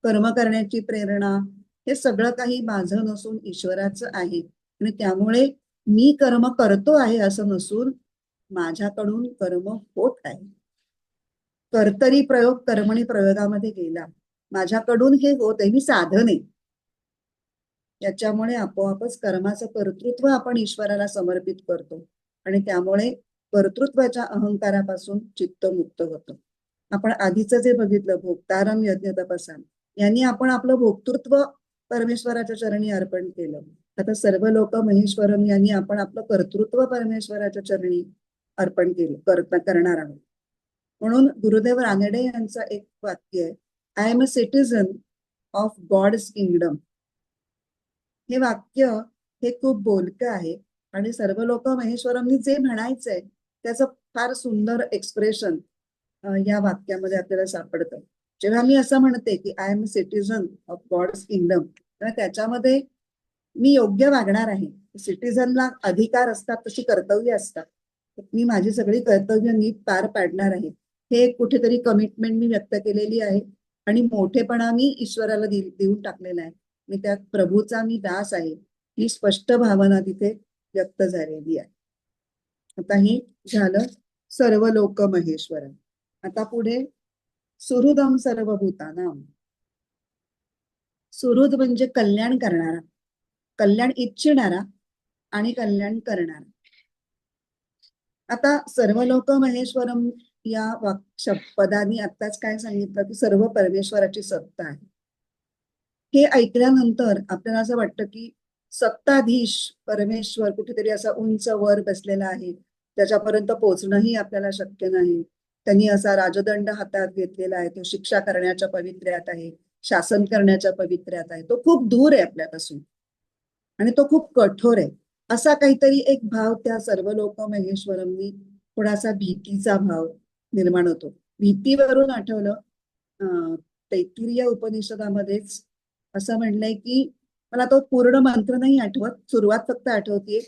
[SPEAKER 1] कर्म करण्याची प्रेरणा, हे सगळं काही माझं नसून ईश्वराचं आहे. आणि त्यामुळे मी कर्म करतो आहे असं नसून माझ्याकडून कर्म होत आहे. कर्तरी प्रयोग कर्मणी प्रयोगामध्ये गेला, माझ्याकडून हे होत आहे, मी साधन आहे. याच्यामुळे आपोआपच कर्माचं कर्तृत्व आपण ईश्वराला समर्पित करतो आणि त्यामुळे कर्तृत्वाच्या अहंकारापासून चित्त मुक्त होतं. आपण आधीचं जे बघितलं भोक्तारम यज्ञ तपसाम, यांनी आपण आपलं भोक्तृत्व परमेश्वराच्या चरणी अर्पण केलं. आता सर्व लोक महेश्वरम यांनी आपण आपलं कर्तृत्व परमेश्वराच्या चरणी अर्पण करणार आहोत. म्हणून गुरुदेव रानडे यांचं एक वाक्य आहे, I am a citizen of God's kingdom. हे वाक्य हे खूप बोलकं आहे आणि सर्व लोक महेश्वरमनी जे म्हणायचंय त्याचं फार सुंदर एक्सप्रेशन या वाक्यामध्ये आपल्याला सापडतं. जेव्हा मी असं म्हणते की I am citizen of God's kingdom, तर त्याच्यामध्ये मी योग्य वागणार आहे. सिटीझनला अधिकार असतात, तशी कर्तव्य असतात. मी माझी सगळी कर्तव्य नीट पार पाडणार आहे, हे एक कुठेतरी कमिटमेंट मी व्यक्त केलेली आहे. आणि मोठेपणा मी ईश्वराला देऊन टाकलेला आहे. मी त्या प्रभूचा मी दास आहे, ही स्पष्ट भावना तिथे व्यक्त झालेली आहे. आता हे झालं सर्व लोक महेश्वर. आता पुढे सुहृदम सर्वभूतानाम. सुहृद म्हणजे कल्याण करणारा, कल्याण इच्छिणारा आणि कल्याण करणारा. आता सर्व लोक महेश्वरम या पदाने आत्ताच काय सांगितलं की सर्व परमेश्वराची सत्ता आहे. हे ऐकल्यानंतर आपल्याला असं वाटतं की सत्ताधीश परमेश्वर कुठेतरी असा उंच वर बसलेला आहे, त्याच्यापर्यंत पोहोचणंही आपल्याला शक्य नाही. त्यांनी असा राजदंड हातात घेतलेला आहे, तो शिक्षा करण्याच्या पवित्र्यात आहे, शासन करण्याच्या पवित्र्यात आहे. तो खूप दूर आहे आपल्यापासून आणि तो खूप कठोर आहे. असा काहीतरी एक भाव त्या सर्व लोक महेश्वरमनी, थोडासा भीतीचा भाव निर्माण होतो. भीतीवरून आठवलं, तैत्तिरीय उपनिषदामध्येच असं म्हणलंय की, मला तो पूर्ण मंत्र नाही आठवत, सुरुवात फक्त आठवतीये.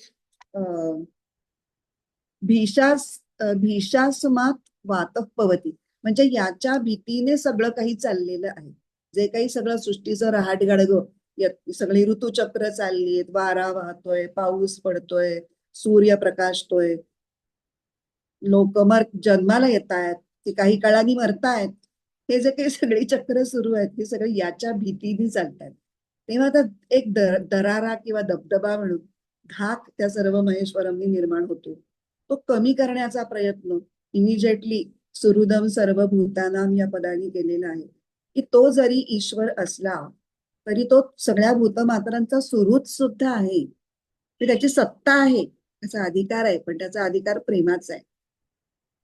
[SPEAKER 1] भीषास्मात वातः पवती, म्हणजे याच्या भीतीने सगळं काही चाललेलं आहे. जे काही सगळं सृष्टीचं रहाटगाडगं, सगळी ऋतुचक्र चाललीत, वारा वाहतोय, पाऊस पडतोय, सूर्य प्रकाशतोय, लोक जन्माला येत आहेत, ते काही काळाने मरतायत, हे जे काही सगळी चक्र सुरू आहेत ते सगळे याच्या भीतीने चालतात. तेव्हा आता एक दरारा किंवा दबदबा म्हणून धाक त्या सर्व महेश्वरांनी निर्माण होतो. तो कमी करण्याचा प्रयत्न इमिजिएटली सुहृदम सर्व भूतानाम या पदाने केलेला आहे. की तो जरी ईश्वर असला तरी तो सगळ्या भूतमात्रांचा सुहृद सुद्धा आहे. त्याची सत्ता आहे, त्याचा अधिकार आहे, पण त्याचा अधिकार प्रेमाचा आहे.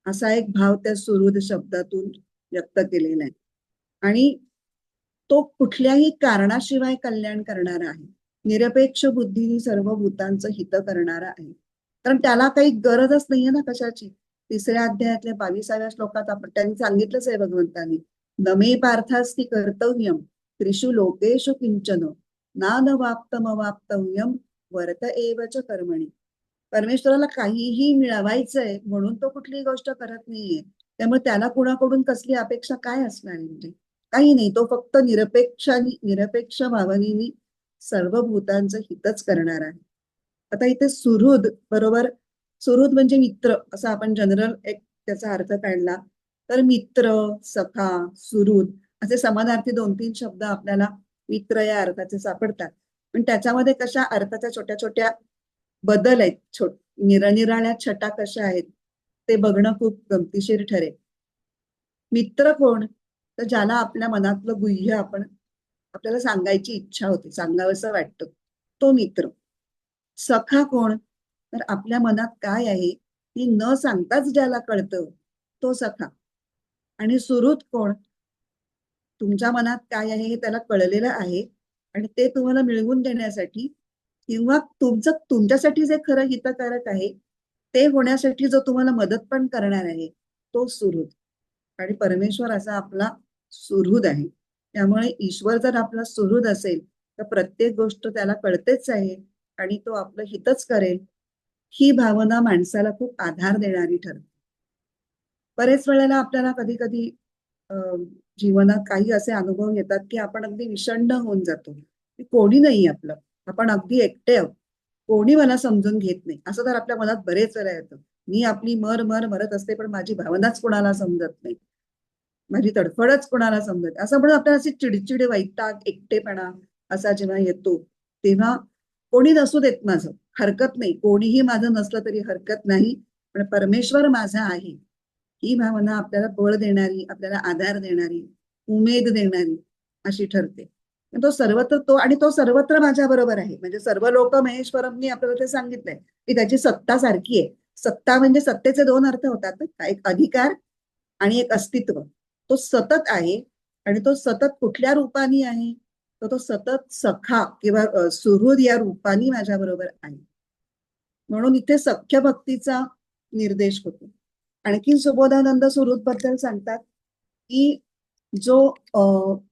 [SPEAKER 1] असा एक भाव त्या सुहृद शब्दातून व्यक्त केलेला आहे. आणि तो कुठल्याही कारणाशिवाय कल्याण करणारा आहे, निरपेक्ष बुद्धीने सर्व भूतांचं हित करणारा आहे. कारण त्याला काही गरजच नाहीये ना कशाची. 3ऱ्या अध्यायातल्या 22व्या श्लोकात आपण त्यांनी सांगितलंच आहे भगवंतांनी, नमे पार्थास्ति कर्तव्यम त्रिषु लोकेषु किंचन नानवाप्तमवाप्तव्यम वर्त एवच कर्मणी. परमेश्वराला काहीही मिळवायचंय म्हणून तो कुठलीही गोष्ट करत नाहीये. त्यामुळे त्याला कुणाकडून कसली अपेक्षा काय असणार आहे, म्हणजे काही नाही. तो फक्त निरपेक्ष भावनेनी सर्व भूतांचं हितच करणार आहे. आता इथे सुहृद बरोबर, सुहृद म्हणजे मित्र असा आपण जनरल एक त्याचा अर्थ काढला तर मित्र, सखा, सुहृद असे समानार्थी 2-3 शब्द आपल्याला मित्र या अर्थाचे सापडतात. पण त्याच्यामध्ये कशा अर्थाच्या छोट्या छोट्या बदल आहेत, निरनिराळ्या छटा कशा आहेत ते बघणं खूप गमतीशीर ठरेल. मित्र कोण, तर ज्याला आपल्या मनातलं गुह्य आपल्याला सांगायची इच्छा होती, सांगावंसं वाटतं, तो मित्र. सखा कोण, तर आपल्या मनात काय आहे ती न सांगताच ज्याला कळतं, तो सखा. आणि सुहृद कोण, तुमच्या मनात काय आहे हे त्याला कळलेलं आहे आणि ते तुम्हाला मिळवून देण्यासाठी किंवा तुमच्यासाठी जे खरं हितकारक आहे ते होण्यासाठी जो तुम्हाला मदत पण करणार आहे, तो सुहृद. आणि परमेश्वर असा आपला सुहृद आहे. त्यामुळे ईश्वर जर आपला सुहृद असेल तर प्रत्येक गोष्ट त्याला कळतेच आहे आणि तो आपलं हितच करेल. ही भावना माणसाला खूप आधार देणारी ठरते. बरेच वेळेला आपल्याला कधी कधी जीवनात काही असे अनुभव येतात की आपण अगदी विषण्ण होऊन जातो, की कोणी नाही आपलं, आपण अगदी एकटे आहोत, कोणी मला समजून घेत नाही, असं तर आपल्या मनात बरेच वेळा येतं. मी आपली मरत असते पण माझी भावनाच कोणाला समजत नाही, माझी तडफडच कोणाला समजत, असं म्हणून आपल्याला अशी चिडचिड, वैताग, एकटेपणा असा जेव्हा येतो तेव्हा कोणी नसू देत माझं हरकत नाही, कोणीही माझं नसलं तरी हरकत नाही, पण परमेश्वर माझा आहे, ही भावना आपल्याला बळ देणारी, आपल्याला आधार देणारी, उमेद देणारी अशी ठरते. तो सर्वत्र आणि तो सर्वत्र माझ्या बरोबर आहे. म्हणजे सर्व लोक महेश्वरमनी आपल्याला ते सांगितलंय की त्याची सत्ता सारखी आहे. सत्ता म्हणजे सत्तेचे 2 अर्थ होतात, एक अधिकार आणि एक अस्तित्व. तो सतत आहे आणि तो सतत कुठल्या रूपाने आहे, तर तो सतत सखा किंवा सुहृद या रूपाने माझ्या बरोबर आहे. म्हणून इथे सख्य भक्तीचा निर्देश होतो. आणखी सुबोधानंद सुहृद बद्दल सांगतात की जो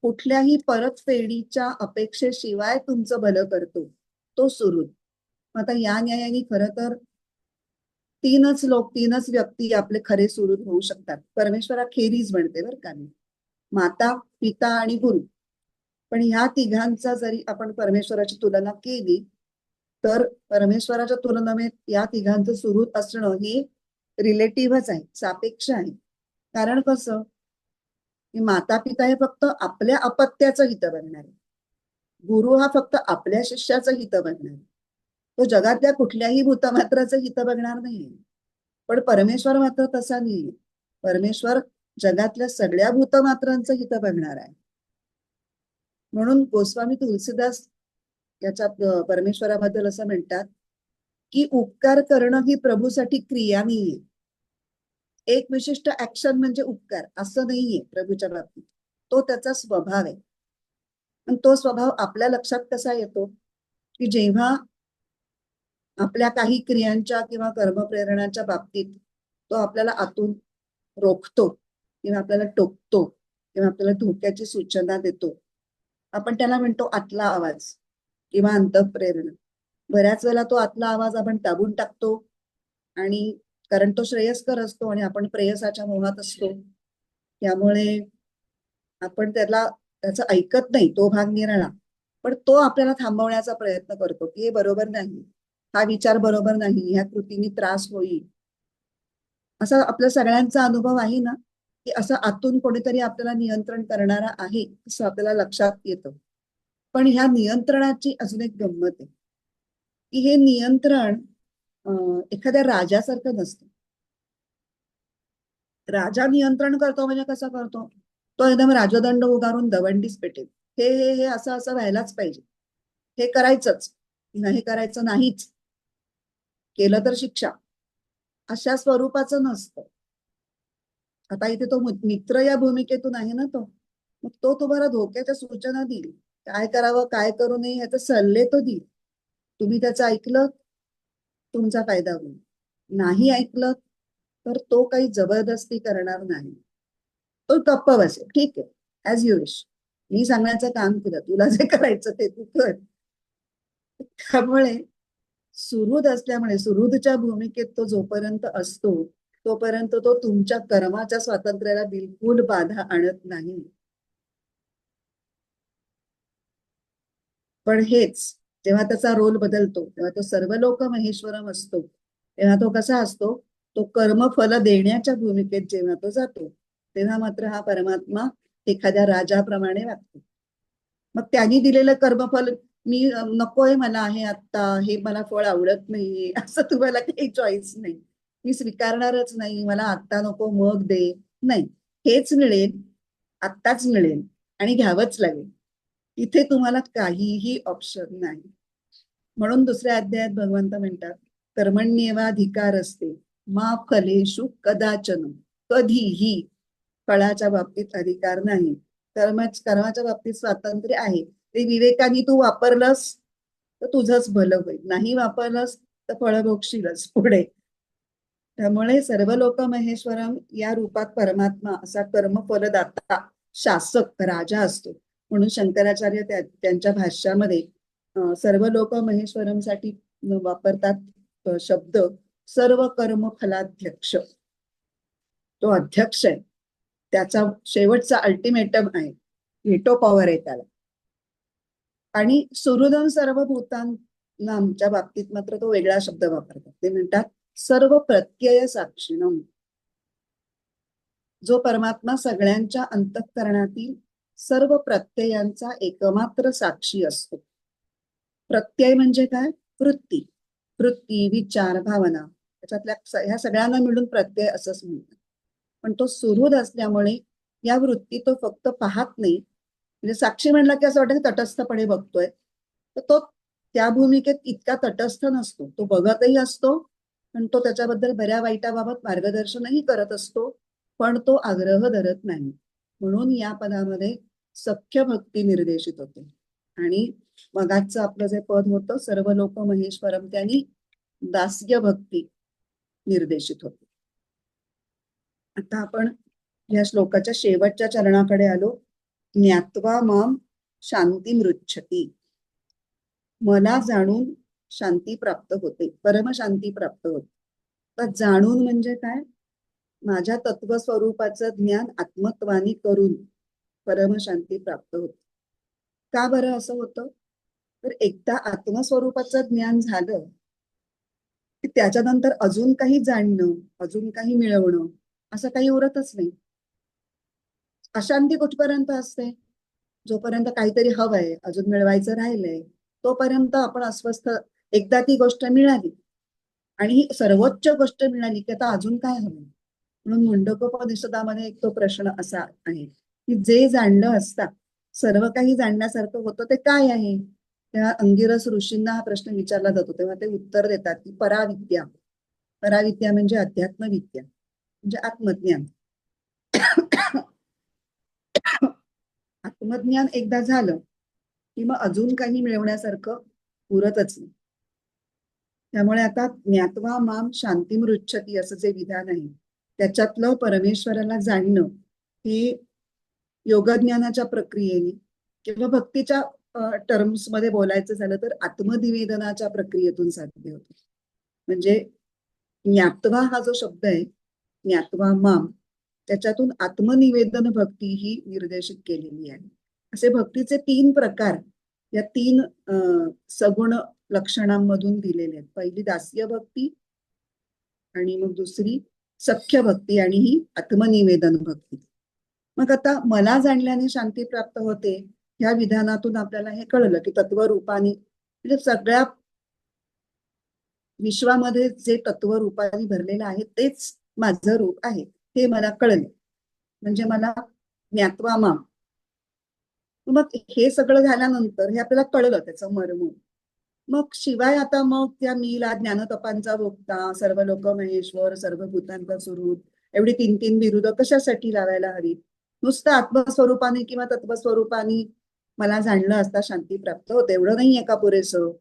[SPEAKER 1] कुठल्याही परतफेडीच्या अपेक्षेशिवाय तुमचं भलं करतो तो सुहृद. आता या न्यायाने खरं तर तीनच व्यक्ती आपले खरे सुहृद होऊ शकतात. परमेश्वराखेरीज म्हणते बरं का मी, माता, पिता आणि गुरु. पण ह्या तिघांचा जरी आपण परमेश्वराची तुलना केली तर परमेश्वराच्या तुलनेत या तिघांचं सुहृद असणं हे रिलेटिव्हच आहे, सापेक्ष आहे. कारण कसं की माता पिता हे फक्त आपल्या अपत्याचं हित बघणार आहे, गुरु हा फक्त आपल्या शिष्याचं हित बघणार आहे, तो जगातल्या कुठल्याही भूतमात्राचं हित बघणार नाहीये. पण परमेश्वर मात्र तसा नाहीये. परमेश्वर जगातल्या सगळ्या भूतमात्रांचं हित बघणार आहे. म्हणून गोस्वामी तुलसीदास याच्या परमेश्वराबद्दल असं म्हणतात की उपकार करणं ही प्रभूसाठी क्रिया नाहीये. एक विशिष्ट ऍक्शन म्हणजे उपकार असं नाहीये प्रभूच्या बाबतीत, तो त्याचा स्वभाव आहे. पण तो स्वभाव आपल्या लक्षात कसा येतो की जेव्हा आपल्या काही क्रियांच्या किंवा कर्मप्रेरणाच्या बाबतीत तो आपल्याला आतून रोखतो किंवा आपल्याला टोकतो किंवा आपल्याला धोक्याची सूचना देतो. आपण त्याला म्हणतो आतला आवाज किंवा अंतःप्रेरणा. बऱ्याच वेळेला तो आतला आवाज आपण दाबून टाकतो आणि कारण तो श्रेयस्कर असतो आणि आपण प्रेयसाच्या मोहात असतो, त्यामुळे आपण त्याचं ऐकत नाही, तो भाग निराळा. पण तो आपल्याला थांबवण्याचा प्रयत्न करतो की हे बरोबर नाही, हा विचार बरोबर नाही, ह्या कृतीने त्रास होईल. असा आपल्या सगळ्यांचा अनुभव आहे ना, की असं आतून कोणीतरी आपल्याला नियंत्रण करणारा आहे असं आपल्याला लक्षात येतं. पण ह्या नियंत्रणाची अजून एक गंमत आहे की हे नियंत्रण एखाद्या राजासारखं नसतं. राजा नियंत्रण करतो म्हणजे कसं करतो, तो एकदम राजदंड उगारून दवंडीच पेटेल. हे हे हे असं असं व्हायलाच पाहिजे, हे करायचंच, हे करायचं नाहीच, केलं तर शिक्षा, अशा स्वरूपाचं नसतं. आता इथे तो मित्र या भूमिकेतून आहे ना, तो मग तो तुम्हाला धोक्याच्या सूचना देईल, काय करावं काय करू नये याचे सल्ले तो देईल. तुम्ही त्याचं ऐकलं तुमचा फायदा होईल, नाही ऐकलं तर तो काही जबरदस्ती करणार नाही. तो गप्प बसेल, ठीक आहे ऍज यू विश, मी सांगण्याचं काम केलं, तुला जे करायचं ते तू कर. त्यामुळे सुहृद असल्यामुळे सुहृदच्या भूमिकेत तो जोपर्यंत असतो तोपर्यंत तो तुमच्या कर्माच्या स्वातंत्र्याला बिलकुल बाधा आणत नाही. पण हेच जेव्हा त्याचा रोल बदलतो तेव्हा तो सर्व लोक महेश्वरम असतो, तेव्हा तो कसा असतो, तो कर्मफल देण्याच्या भूमिकेत जेव्हा तो जातो तेव्हा मात्र हा परमात्मा एखाद्या राजाप्रमाणे वागतो. मग त्यांनी दिलेलं कर्मफल मी नकोय, मला आहे आत्ता, हे मला फळ आवडत नाही असं तुम्हाला काही चॉईस नाही, मी स्वीकारणारच नाही, मला आत्ता नको मग दे, नाही, हेच मिळेल, आत्ताच मिळेल आणि घ्यावंच लागेल, इथे तुम्हाला काहीही ऑप्शन नाही. म्हणून दुसऱ्या अध्यायात भगवंत म्हणतात कर्मण्येवाधिकार असते मा फलेषु कदाचन, कधीही फळाच्या बाबतीत अधिकार नाही. कर्माच्या बाबतीत स्वातंत्र्य आहे, ते विवेकाने तू वापरलंस तर तुझंच भलं होईल, नाही वापरलंस तर फळ भोगशीलच पुढे. त्यामुळे सर्व लोक महेश्वरम या रूपात परमात्मा असा कर्मफलदाता शासक राजा असतो. म्हणून शंकराचार्य त्यांच्या भाष्यामध्ये सर्व लोक महेश्वरमसाठी वापरतात शब्द सर्व कर्म फलाध्यक्ष. तो अध्यक्ष आहे, त्याचा शेवटचा अल्टिमेटम आहे, व्हेटो पॉवर आहे त्याला. आणि सुहृदम सर्व भूतांच्या बाबतीत मात्र तो वेगळा शब्द वापरतात, ते म्हणतात सर्व प्रत्यय साक्षिणम. जो परमात्मा सगळ्यांच्या अंतःकरणातील सर्व प्रत्ययांचा एकमात्र साक्षी असतो. प्रत्यय म्हणजे काय, वृत्ती, वृत्ती विचार भावना, त्याच्यातल्या ह्या सगळ्यांना मिळून प्रत्यय असंच म्हणतात. पण तो सुहृद असल्यामुळे या वृत्ती तो फक्त पाहत नाही, म्हणजे साक्षी म्हणला की असं वाटतं तटस्थपणे बघतोय, तर तो त्या भूमिकेत इतका तटस्थ नसतो, तो बघतही असतो पण तो त्याच्याबद्दल बऱ्या वाईटाबाबत मार्गदर्शनही करत असतो, पण तो आग्रह धरत नाही. म्हणून या पदामध्ये सख्य भक्ती निर्देशित होते. आणि मगाचं आपलं जे पद होतं सर्व लोक महेश्वरम, त्यांनी दास्य भक्ती निर्देशित होते. आता आपण या श्लोकाच्या शेवटच्या चरणाकडे आलो. ज्ञात्वा माम शांती मृच्छती. मला जाणून शांती प्राप्त होते, परमशांती प्राप्त होते. तर जाणून म्हणजे काय? माझ्या तत्वस्वरूपाचं ज्ञान आत्मत्वानी करून परमशांती प्राप्त होते. का बरं असं होतं? तर एकदा आत्मस्वरूपाचं ज्ञान झालं की त्याच्यानंतर अजून काही जाणणं, अजून काही मिळवणं असं काही उरतच नाही. अशांती कुठपर्यंत असते? जोपर्यंत काहीतरी हवंय, अजून मिळवायचं राहिलंय, तोपर्यंत आपण अस्वस्थ. एकदा ती गोष्ट मिळाली आणि ही सर्वोच्च गोष्ट मिळाली की आता अजून काय हवं. म्हणून मुंडकोपनिषदामध्ये एक तो प्रश्न असा आहे की जे जाणलं असता सर्व काही जाणण्यासारखं होतं ते काय आहे? तेव्हा अंगिरस ऋषींना हा प्रश्न विचारला जातो तेव्हा ते उत्तर देतात की पराविद्या. पराविद्या म्हणजे अध्यात्मविद्या, म्हणजे आत्मज्ञान. आत्मज्ञान एकदा झालं की मग अजून काही मिळवण्यासारखं उरतच नाही. त्यामुळे आता ज्ञात्वा माम शांतिमृच्छती असं जे विधान आहे त्याच्यातलं परमेश्वराला जाणणं हे योगज्ञानाच्या प्रक्रियेने किंवा भक्तीच्या टर्म्स मध्ये बोलायचं झालं तर आत्मनिवेदनाच्या प्रक्रियेतून साध्य होतं. म्हणजे ज्ञात्वा हा जो शब्द आहे, ज्ञात्वा माम, त्याच्यातून आत्मनिवेदन भक्ती ही निर्देशित केलेली आहे. असे भक्तीचे 3 प्रकार या 3 सगुण लक्षणांमधून दिलेले आहेत. पहिली दास्य भक्ती, आणि मग दुसरी सख्य भक्ती, आणि ही आत्मनिवेदन भक्ती. मग आता मला जाणल्याने शांती प्राप्त होते ह्या विधानातून आपल्याला हे कळलं की तत्वरूपाने म्हणजे सगळ्या विश्वामध्ये जे तत्वरूपाने भरलेलं आहे तेच माझं रूप आहे हे मला कळले. म्हणजे मला ज्ञात्वा माम. मग हे सगळं झाल्यानंतर हे आपल्याला कळलं त्याचं मर्म. मग शिवाय आता मग त्या मीला ज्ञानतपांचा भोगता, सर्व लोक महेश्वर, सर्व भूतांचा स्वरूप, एवढी 3 बिरुदं कशासाठी लावायला हवी? नुसतं आत्मस्वरूपाने किंवा तत्वस्वरूपाने मला जाणलं असता शांती प्राप्त होते एवढं नाहीये का पुरेसं?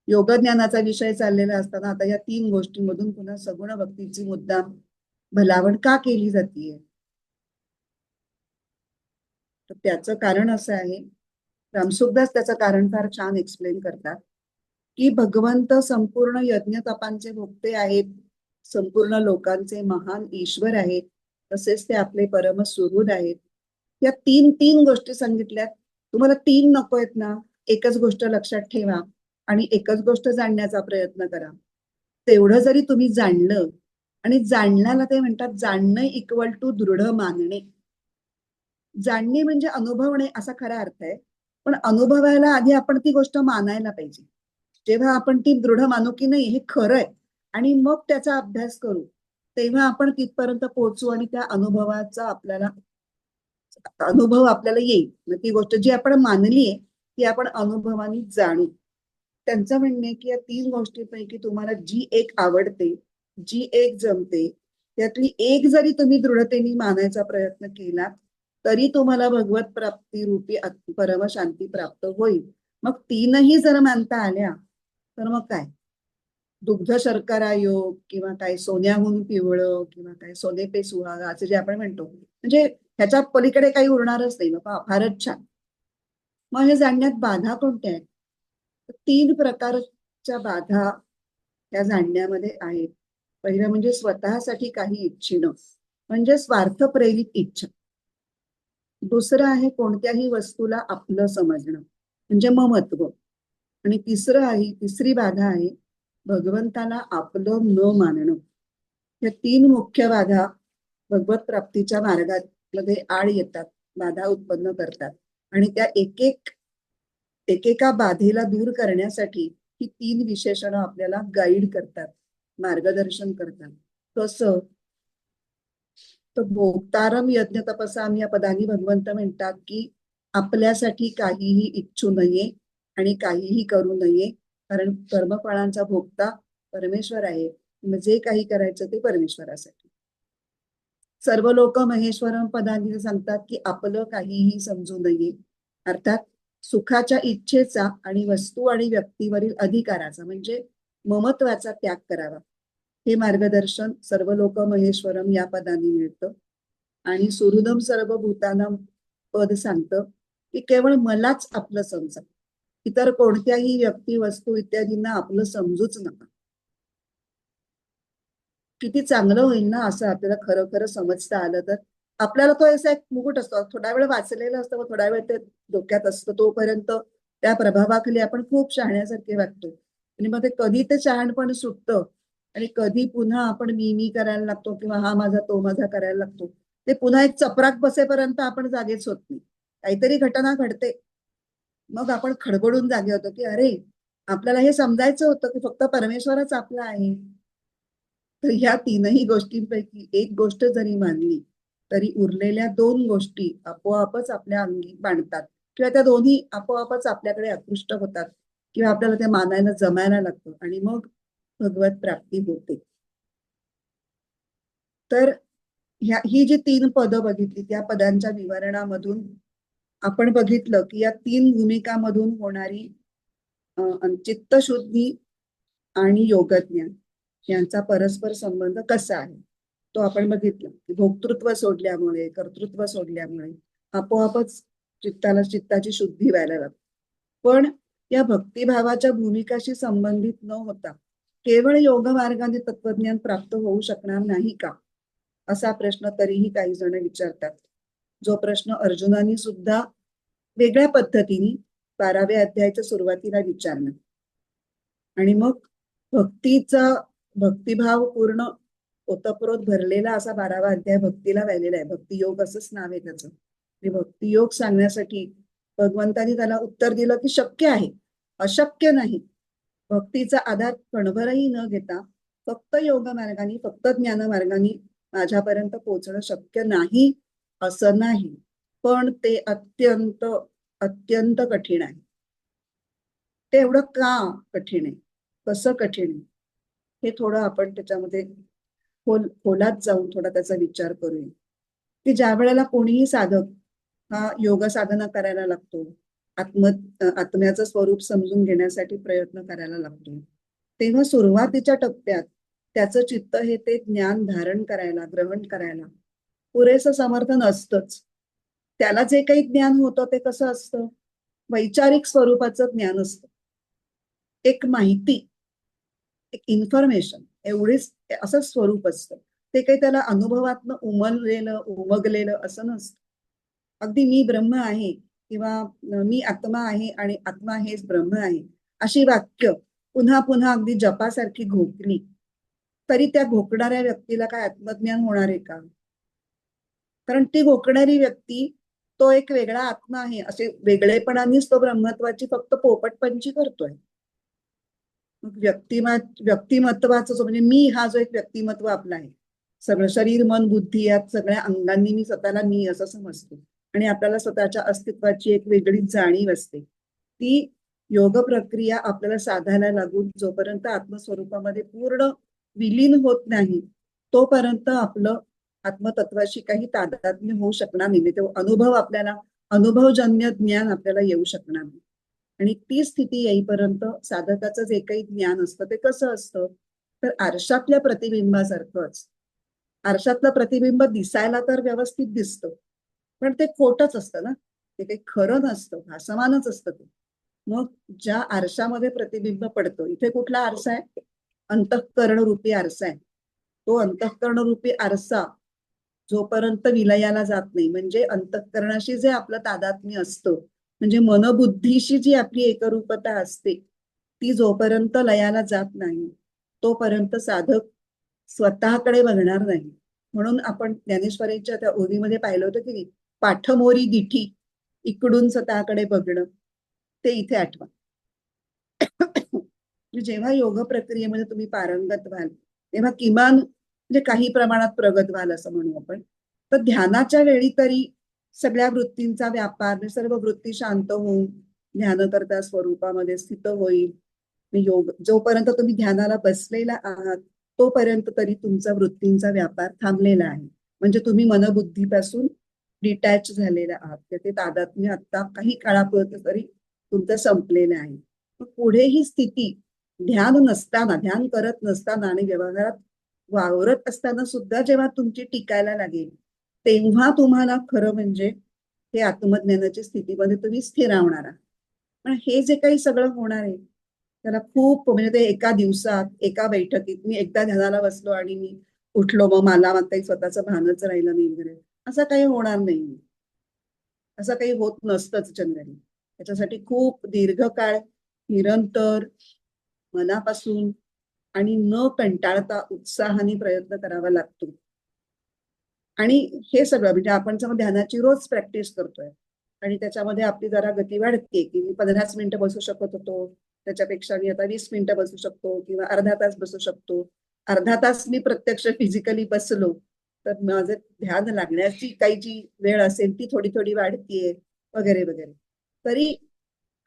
[SPEAKER 1] योगज्ञानाचा विषय चाललेला असताना आता या 3 गोष्टींमधून पुन्हा सगुण भक्तीची मुद्दाम भलावण का केली जातीये? तर त्याचं कारण असं आहे, रामसुखदास त्याचं कारण फार छान एक्सप्लेन करतात की भगवंत संपूर्ण यज्ञ तपांचे भोगते आहेत, संपूर्ण लोकांचे महान ईश्वर आहेत, तसेच ते आपले परम सुहृद आहेत. या 3 गोष्टी सांगितल्यात. तुम्हाला 3 नको आहेत ना, एकच गोष्ट लक्षात ठेवा आणि एकच गोष्ट जाणण्याचा प्रयत्न करा. तेवढं जरी तुम्ही जाणलं, आणि जाणण्याला ते म्हणतात जाणणं इक्वल टू दृढ मानणे. जाणणे म्हणजे अनुभवणे असा खरा अर्थ आहे, पण अनुभवायला आधी आपण ती गोष्ट मानायला पाहिजे. जेव्हा आपण ती दृढ मानू की नाही हे खरं आहे आणि मग त्याचा अभ्यास करू, तेव्हा आपण तिथपर्यंत पोहोचू आणि त्या अनुभवाचा आपल्याला अनुभव आपल्याला येईल. मग ती गोष्ट जी आपण मानलीये ती आपण अनुभवाने जाणू. त्यांचं म्हणणे की या 3 गोष्टींपैकी तुम्हाला जी एक आवडते, जी एक जमते, त्यातली एक जरी तुम्ही दृढतेने मानायचा प्रयत्न केला तरी तुम्हाला भगवत प्राप्ती रूपी परमशांती प्राप्त होईल. मग 3ही जर मानता आल्या तर मग काय, दुग्ध शर्करा योग किंवा काय सोन्याहून पिवळं किंवा काय सोने पे सुहागा असं जे आपण म्हणतो, म्हणजे ह्याच्या पलीकडे काही उरणारच नाही. बाबा फारच छान. मग हे जाणण्यात बाधा कोणत्या आहेत? 3 प्रकारच्या बाधा त्या जाणण्यामध्ये आहेत. पहिलं म्हणजे स्वतःसाठी काही इच्छिणं, म्हणजे स्वार्थ प्रेरित इच्छा. दुसरं आहे कोणत्याही वस्तूला आपलं समजणं, म्हणजे ममत्व. आणि तिसरी बाधा आहे भगवंताला आपलं न मानणं. या 3 मुख्य बाधा भगवत प्राप्तीच्या मार्गामध्ये आड येतात, बाधा उत्पन्न करतात. आणि त्या एकेका बाधेला दूर करण्यासाठी ही 3 विशेषणं आपल्याला गाईड करतात, मार्गदर्शन करतात. कसं? तर भोक्तारम यज्ञ तपसाम या पदानी भगवंत म्हणतात की आपल्यासाठी काहीही इच्छू नये आणि काहीही करू नये, कारण कर्मफळांचा भोक्ता परमेश्वर आहे. जे काही करायचं ते परमेश्वरासाठी. सर्व लोक महेश्वरम पदानी सांगतात की आपलं काहीही समजू नये, अर्थात सुखाच्या इच्छेचा आणि वस्तू आणि व्यक्तीवरील अधिकाराचा म्हणजे ममत्वाचा त्याग करावा. हे मार्गदर्शन सर्व लोक महेश्वरम या पदाने मिळतं. आणि सुहृदम सर्वभूतानां पद सांगतं की केवळ मलाच आपलं समजा, इतर कोणत्याही व्यक्ती वस्तू इत्यादींना आपलं समजूच नका. किती चांगलं होईल ना असं आपल्याला खरं खरं समजता आलं तर. आपल्याला तो असा एक मुकुट असतो, थोडा वेळ वाचलेला असतो, मग थोडा वेळ ते डोक्यात असतं, तोपर्यंत त्या प्रभावाखाली आपण खूप शहाण्यासारखे वागतो. आणि मग ते कधी ते शहाणपण सुटतं आणि कधी पुन्हा आपण मी करायला लागतो किंवा हा माझा तो माझा करायला लागतो, ते पुन्हा एक चपराक बसेपर्यंत आपण जागेच होत नाही. काहीतरी घटना घडते, मग आपण खडबडून जागे होतो की अरे, आपल्याला हे समजायचं होतं की फक्त परमेश्वरच आपला आहे. तर ह्या तीनही गोष्टींपैकी एक गोष्ट जरी मानली तरी उरलेल्या दोन गोष्टी आपोआपच आपल्या अंगी बाणतात किंवा त्या दोन्ही आपोआपच आपल्याकडे आकृष्ट होतात किंवा आपल्याला ते मानायला जमायला लागतं आणि मग भगवत प्राप्ती होते. तर ही जी तीन पदं बघितली त्या पदांच्या विवरणामधून आपण बघितलं की या तीन भूमिकामधून होणारी चित्तशुद्धी आणि योगज्ञान यांचा परस्पर संबंध कसा आहे तो आपण बघितला की भोक्तृत्व सोडल्यामुळे कर्तृत्व सोडल्यामुळे आपोआपच चित्ताची शुद्धी व्हायला लागते. पण या भक्तिभावाच्या भूमिकाशी संबंधित न होता केवळ योग मार्गाने तत्वज्ञान प्राप्त होऊ शकणार नाही का, असा प्रश्न तरीही काही जण विचारतात. जो प्रश्न अर्जुनाने सुद्धा वेगळ्या पद्धतीने 12व्या अध्यायाच्या सुरुवातीला विचारला. आणि मग भक्तीचा भक्तिभाव पूर्ण ओतप्रोत भरलेला असा 12वा अध्याय भक्तीला व्हायलेला आहे. भक्तियोग असंच नाव आहे त्याचं. भक्तियोग सांगण्यासाठी भगवंतानी त्याला उत्तर दिलं की शक्य आहे, अशक्य नाही. भक्तीचा आधार कणभरही न घेता फक्त योग मार्गाने फक्त ज्ञान मार्गाने माझ्यापर्यंत पोहोचणं शक्य नाही असं नाही, पण ते अत्यंत अत्यंत कठीण आहे. ते एवढं का कठीण आहे, कसं कठीण आहे, हे थोडं आपण त्याच्यामध्ये खोलात जाऊन थोडा त्याचा विचार करूया. की ज्या वेळेला कोणीही साधक हा योग साधना करायला लागतो, आत्म्याचं स्वरूप समजून घेण्यासाठी प्रयत्न करायला लागतो, तेव्हा सुरुवातीच्या टप्प्यात त्याचं चित्त हे ते ज्ञान धारण करायला ग्रहण करायला पुरेसं समर्थन असतंच. त्याला जे काही ज्ञान होतं ते कसं असतं, वैचारिक स्वरूपाचं ज्ञान असतं. एक माहिती, एक इन्फॉर्मेशन एवढेच असं स्वरूप असतं. ते काही त्याला अनुभवातनं उमगलेलं असं नसतं. अगदी मी ब्रह्म आहे किंवा मी आत्मा आहे आणि आत्मा हेच ब्रह्म आहे अशी वाक्य पुन्हा पुन्हा अगदी जपासारखी घोकली तरी त्या घोकणाऱ्या व्यक्तीला काय आत्मज्ञान होणार आहे का? कारण ती घोकणारी व्यक्ती तो एक वेगळा आत्मा आहे असे वेगळेपणानेच तो ब्रह्मत्वाची फक्त पोपटपंची करतोय. व्यक्तिमत्वाचं म्हणजे मी हा जो एक व्यक्तिमत्व आपला आहे, सगळं शरीर मन बुद्धी यात सगळ्या अंगांनी मी स्वतःला मी असं समजतो आणि आपल्याला स्वतःच्या अस्तित्वाची एक वेगळी जाणीव असते. ती योग प्रक्रिया आपल्याला साधायला लागून जोपर्यंत आत्मस्वरूपामध्ये पूर्ण विलीन होत नाही तोपर्यंत आपलं आत्मतत्वाशी काही तादात्म्य होऊ शकणार नाही. तो अनुभवजन्य ज्ञान आपल्याला येऊ शकणार नाही. आणि ती स्थिती येईपर्यंत साधकाचं जे काही ज्ञान असतं ते कसं असतं, तर आरशातल्या प्रतिबिंबासारखंच. आरशातलं प्रतिबिंब दिसायला तर व्यवस्थित दिसतं, पण ते खोटच असतं ना, ते काही खरं नसतं, भासमानच असतं ते. मग ज्या आरशामध्ये प्रतिबिंब पडतं, इथे कुठला आरसा आहे, अंतःकरण रूपी आरसा आहे. तो अंतःकरण रूपी आरसा जोपर्यंत विलयाला जात नाही, म्हणजे अंतःकरणाशी जे आपलं तादात्म्य असतं, म्हणजे मनबुद्धीशी जी आपली एकरूपता असते ती जोपर्यंत लयाला जात नाही तोपर्यंत साधक स्वतःकडे बघणार नाही. म्हणून आपण ज्ञानेश्वरीच्या त्या ओवीमध्ये पाहिलं होतं की पाठमोरी दिठी इकडून स्वतःकडे बघणं, ते इथे आठवा. जेव्हा योग प्रक्रियेमध्ये तुम्ही पारंगत व्हाल तेव्हा किमान म्हणजे काही प्रमाणात प्रगत व्हाल असं म्हणू आपण, तर ध्यानाच्या वेळी तरी सगळ्या वृत्तींचा व्यापार सर्व वृत्ती शांत होऊन ध्यानकर्ता स्वरूपामध्ये स्थित होईल. योग जोपर्यंत तुम्ही ध्यानाला बसलेला आहात तोपर्यंत तरी तुमचा वृत्तींचा व्यापार थांबलेला आहे, म्हणजे तुम्ही मनबुद्धीपासून डिटॅच झालेला आहात. ते तादात्म्य आता काही काळापुरतं तरी तुमचं संपलेलं आहे. पुढे ही स्थिती ध्यान नसताना, ध्यान करत नसताना आणि व्यवहारात वावरत असताना सुद्धा जेव्हा तुमची टिकायला लागेल तेव्हा तुम्हाला खरं म्हणजे हे आत्मज्ञानाची स्थितीमध्ये तुम्ही स्थिरावणार आहात. पण हे जे काही सगळं होणार आहे त्याला खूप म्हणजे ते एका दिवसात एका बैठकीत मी एकदा ध्यानाला बसलो आणि मी उठलो मग काही स्वतःचं भानच राहिलं नाही वगैरे असं काही होणार नाही. असं काही होत नसतंच जनरली. त्याच्यासाठी खूप दीर्घकाळ निरंतर मनापासून आणि न कंटाळता उत्साहाने प्रयत्न करावा लागतो. आणि हे सगळं म्हणजे आपण समजा ध्यानाची रोज प्रॅक्टिस करतोय आणि त्याच्यामध्ये आपली जरा गती वाढते की मी 15 मिनिटं बसू शकत होतो त्याच्यापेक्षा मी आता 20 मिनिटं बसू शकतो किंवा अर्धा तास बसू शकतो. अर्धा तास मी प्रत्यक्ष फिजिकली बसलो तर माझं ध्यान लागण्याची काही जी वेळ असेल ती थोडी थोडी वाढतीये वगैरे वगैरे. तरी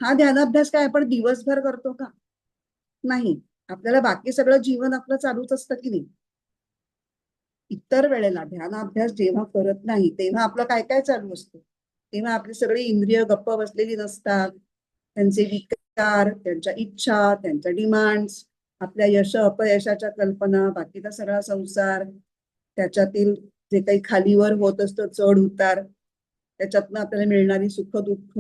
[SPEAKER 1] हा ध्यानाभ्यास काय आपण दिवसभर करतो का? नाही. आपल्याला बाकी सगळं जीवन आपलं चालूच असतं की नाही. इतर वेळेला ध्यानाभ्यास जेव्हा करत नाही तेव्हा आपलं काय काय चालू असतं. तेव्हा आपली सगळी इंद्रिय गप्प बसलेली नसतात. त्यांचे विकार, त्यांच्या इच्छा, त्यांच्या डिमांड्स, आपल्या यश अपयशाच्या कल्पना, बाकीचा सगळा संसार, त्याच्यातील जे काही खालीवर होत असतं चढ उतार, त्याच्यातनं आपल्याला मिळणारी सुख दुःख,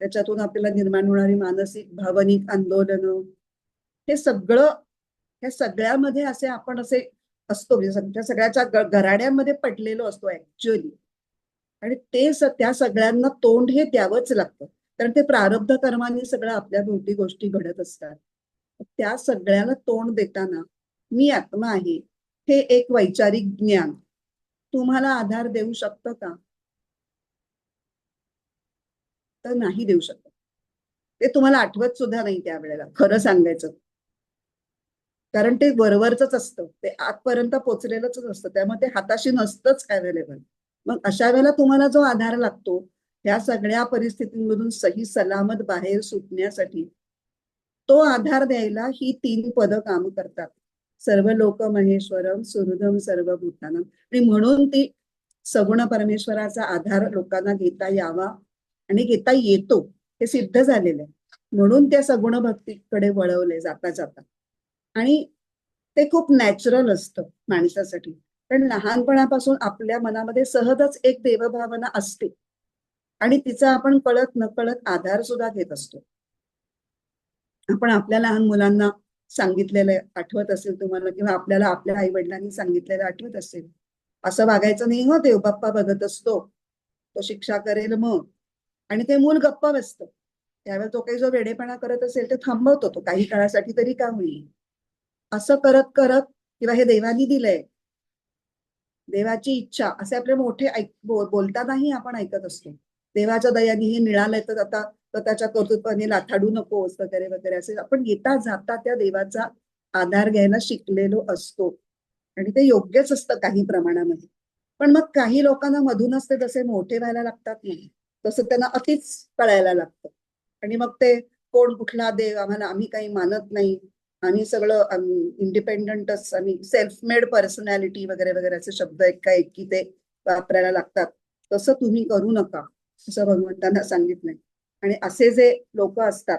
[SPEAKER 1] त्याच्यातून आपल्याला निर्माण होणारी मानसिक भावनिक आंदोलन, हे सगळं ह्या सगळ्यामध्ये असे आपण असे असतो म्हणजे सगळ्याच्या गराड्यामध्ये पडलेलो असतो ऍक्च्युअली. आणि त्या सगळ्यांना तोंड हे द्यावंच लागतं कारण ते प्रारब्ध कर्माने सगळं आपल्या भोवती गोष्टी घडत असतात. त्या सगळ्याला तोंड देताना मी आत्मा आहे हे एक वैचारिक ज्ञान तुम्हाला आधार देऊ शकतं का? तर नाही देऊ शकत. ते तुम्हाला आठवत सुद्धा नाही त्यावेळेला खरं सांगायचं. कारण ते वरवरच असतं ते आतपर्यंत पोचलेलंच असतं त्यामुळे ते हाताशी नसतंच अवेलेबल. मग अशा वेळेला तुम्हाला जो आधार लागतो त्या सगळ्या परिस्थितींमधून सही सलामत बाहेर सुटण्यासाठी तो आधार द्यायला ही 3 पदं काम करतात. सर्व लोक महेश्वरम सुहृदम सर्वभूतानम. आणि म्हणून ती सगुण परमेश्वराचा आधार लोकांना घेता यावा आणि घेता येतो हे सिद्ध झालेलं आहे. म्हणून त्या सगुण भक्तीकडे वळवले जाता जाता. आणि ते खूप नॅचरल असतं माणसासाठी. पण लहानपणापासून आपल्या मनामध्ये सहजच एक देवभावना असते आणि तिचा आपण कळत नकळत आधार सुद्धा घेत असतो. आपण आपल्या लहान मुलांना सांगितलेलं आठवत असेल तुम्हाला किंवा आपल्याला आपल्या आई वडिलांनी सांगितलेलं आठवत असेल. असं वागायचं नाही हो देव बाप्पा बघत असतो तो शिक्षा करेल मग. आणि ते मूल गप्प बसतं त्यावेळेस तो काही जो वेडेपणा करत असेल ते थांबवतो तो काही काळासाठी तरी का होईल. असं करत करत किंवा हे देवानी दिलंय देवाची इच्छा असे आपले मोठे बोलतानाही आपण ऐकत असतो. देवाच्या दयाने हे मिळालंय तर आता स्वतःच्या कर्तृत्वाने लाथाडू नकोस वगैरे वगैरे असे आपण येता जाता त्या देवाचा आधार घ्यायला शिकलेलो असतो. आणि ते योग्यच असतं काही प्रमाणामध्ये. पण मग काही लोकांना मधूनच ते जसे मोठे व्हायला लागतात नाही तसं त्यांना अतिच कळायला लागतं. आणि मग ते कोण कुठला देव आम्ही काही मानत नाही आम्ही सगळं इंडिपेंडंटच आम्ही सेल्फ मेड पर्सनॅलिटी वगैरे वगैरे असे शब्द एकी ते वापरायला लागतात. तसं तुम्ही करू नका असं भगवंतांना सांगितलंय. आणि असे जे लोक असतात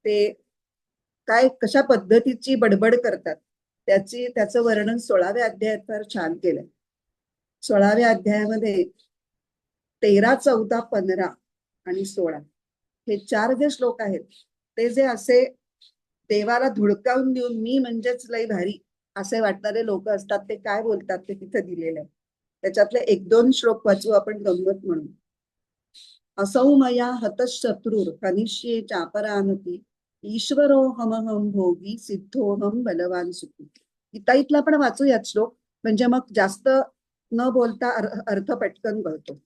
[SPEAKER 1] ते काय कशा पद्धतीची बडबड करतात त्याचं वर्णन 16व्या अध्यायात फार छान केलंय. 16व्या अध्यायामध्ये 13, 14, 15 आणि 16 हे 4 जे श्लोक आहेत ते जे असे देवाला धुडकावून देऊन मी म्हणजेच लय भारी असे वाटणारे लोक असतात ते काय बोलतात ते तिथे दिलेलं आहे. त्याच्यातले 1-2 श्लोक वाचू आपण गंमत म्हणून. असौ मया हतशत्रुर हनिष्ये चापरानती ईश्वरो हमहम भोगी सिद्धोहम बलवान सुखी. इथला पण वाचूयात श्लोक म्हणजे मग जास्त न बोलता अर्थ पटकन कळतो.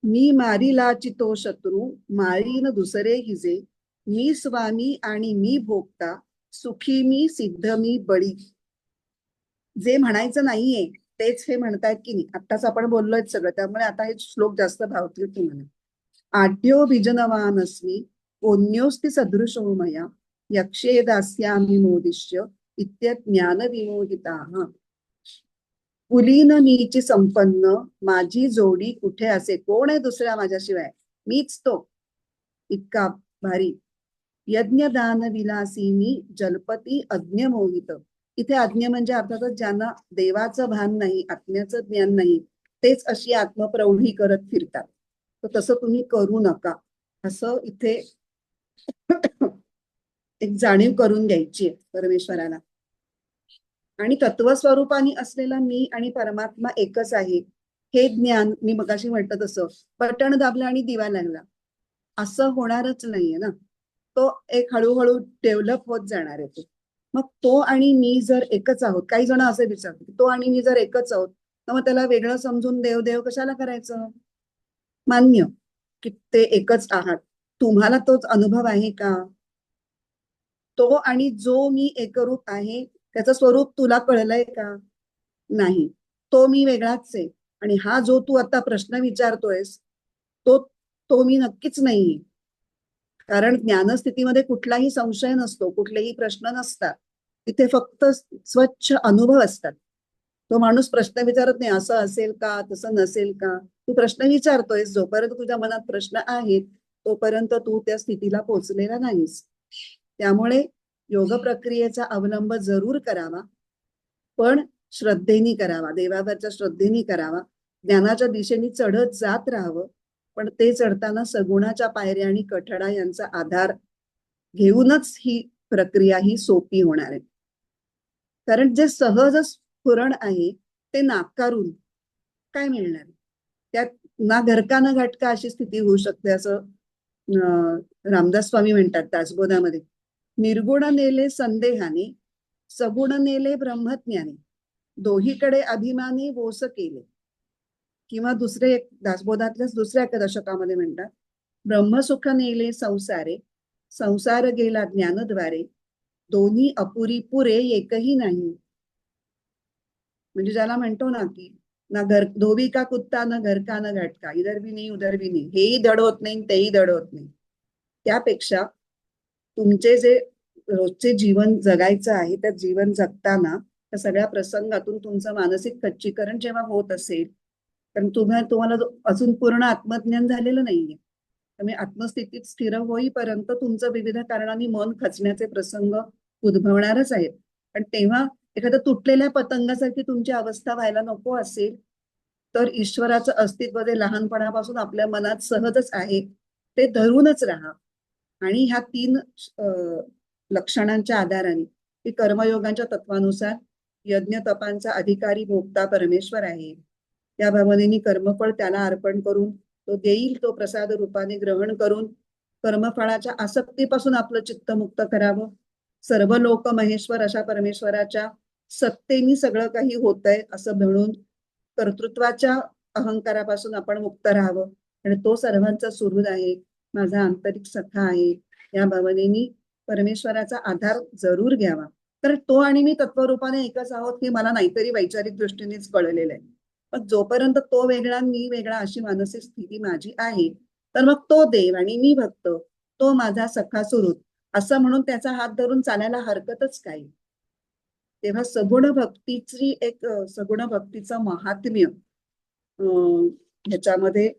[SPEAKER 1] मी मारिला चितो शत्रू मारीन दुसरे हिजे मी स्वामी आणि मी भोगता सुखी मी सिद्ध मी बळी. जे म्हणायचं नाहीये तेच हे म्हणतायत की नाही आत्ताच आपण बोललोय सगळं त्यामुळे आता हे श्लोक जास्त भावतील तुम्हाला. आढ्यो विजनवान अस्मी पुण्योस्ति सदृशो मया यक्षे दास्यामि मोदिष्य इत्यज्ञान विमोहिता. कुलीन मीची संपन्न माझी जोडी कुठे असे कोण आहे दुसऱ्या माझ्याशिवाय मीच तो इतका भारी. यज्ञदान विलासी मी जलपती अज्ञ मोहित इथे आज्ञा म्हणजे अर्थातच ज्यांना देवाचं भान नाही, आत्म्याचं ज्ञान नाही, तेच अशी आत्मप्रौढी करत फिरतात. तर तसं तुम्ही करू नका, असं इथे एक जाणीव करून द्यायची आहे परमेश्वराला. आणि तत्वस्वरूपाने असलेला मी आणि परमात्मा एकच आहे हे ज्ञान, मी मगाशी म्हटलं तसं बटण दाबलं आणि दिवा लागला असं होणारच नाहीये ना. तो एक हळूहळू डेव्हलप होत जाणार आहे. तो मग तो आणि मी जर एकच आहोत, काही जण असे विचारतात तो आणि मी जर एकच आहोत तर मग त्याला वेगळं समजून देव देव कशाला करायचं. मान्य की ते एकच आहात, तुम्हाला तोच अनुभव आहे का? तो आणि जो मी एकरूप आहे त्याचं स्वरूप तुला कळलंय का? नाही. तो मी वेगळाच आहे. आणि हा जो तू आता प्रश्न विचारतोयस तो तो मी नक्कीच नाहीये. कारण ज्ञानस्थितीमध्ये कुठलाही संशय नसतो, कुठलेही प्रश्न नसतात. तिथे फक्त स्वच्छ अनुभव असतात. तो माणूस प्रश्न विचारत नाही असं असेल का, तसं नसेल का. तू प्रश्न विचारतोयस, जोपर्यंत तुझ्या मनात प्रश्न आहेत तोपर्यंत तू त्या स्थितीला पोहोचलेला नाहीस. त्यामुळे योग प्रक्रियेचा अवलंब जरूर करावा, पण श्रद्धेने करावा, देवावरच्या श्रद्धेने करावा. ज्ञानाच्या दिशेने चढत जात राहावं, पण ते चढताना सगुणाच्या पायऱ्या आणि कठडा यांचा आधार घेऊनच ही प्रक्रिया ही सोपी होणार आहे. कारण जे सहज स्फुरण आहे ते नाकारून काय मिळणार? त्यात ना घरका ना घटका अशी स्थिती होऊ शकते, असं रामदास स्वामी म्हणतात दासबोधामध्ये. निर्गुण नेले संदेहाने, सगुण नेले ब्रह्मज्ञाने, दोहीकडे अभिमानी वोस केले. किंवा दुसरे एक दासबोधातल्याच दुसऱ्या एका दशकामध्ये म्हणतात, ब्रह्मसुख नेले संसारे, संसार गेला ज्ञानद्वारे, दोन्ही अपुरी पुरे एकही नाही. म्हणजे ज्याला म्हणतो ना की ना घर धोबी का कुत्ता, ना घर का ना घटका, इधर भी नाही उधर भी नाही, हेही धड होत नाही तेही धड होत नाही. त्यापेक्षा तुमचे जे रोजचे जीवन जगायचं आहे त्या जीवन जगताना त्या सगळ्या प्रसंगातून तुमचं मानसिक खच्चीकरण जेव्हा होत असेल, कारण तुम्हाला अजून पूर्ण आत्मज्ञान झालेलं नाहीये, त्यामुळे आत्मस्थितीत स्थिर होईपर्यंत तुमचं विविध कारणांनी मन खचण्याचे प्रसंग उद्भवणारच आहेत. पण तेव्हा एखाद्या तुटलेल्या पतंगासारखी तुमची अवस्था व्हायला नको असेल तर ईश्वराचं अस्तित्व जे लहानपणापासून आपल्या मनात सहजच आहे ते धरूनच राहा. आणि ह्या 3 लक्षणांच्या आधाराने की कर्मयोगांच्या तत्वानुसार यज्ञ तपांचा अधिकारी भोगता परमेश्वर आहे, त्या भावनेने कर्मफळ त्याला अर्पण करून तो देईल तो प्रसाद रूपाने ग्रहण करून कर्मफळाच्या आसक्तीपासून आपलं चित्त मुक्त करावं. सर्व लोक महेश्वर अशा परमेश्वराच्या सत्तेने सगळं काही होतंय असं म्हणून कर्तृत्वाच्या अहंकारापासून आपण मुक्त राहावं. आणि तो सर्वांचा सुहृद आहे, माझा आंतरिक सखा आहे, या भावनेनी परमेश्वराचा आधार जरूर घ्यावा. तर तो आणि मी तत्वरूपाने एकच आहोत हे मला नाहीतरी वैचारिक दृष्टीनेच कळलेलं आहे. पण जोपर्यंत तो वेगळा मी वेगळा अशी मानसिक स्थिती माझी आहे तर मग तो देव आणि मी भक्त, तो माझा सखा सुहृद असं म्हणून त्याचा हात धरून चालायला हरकतच काही. तेव्हा सगुण भक्तीची एक सगुण भक्तीचं महात्म्य ह्याच्यामध्ये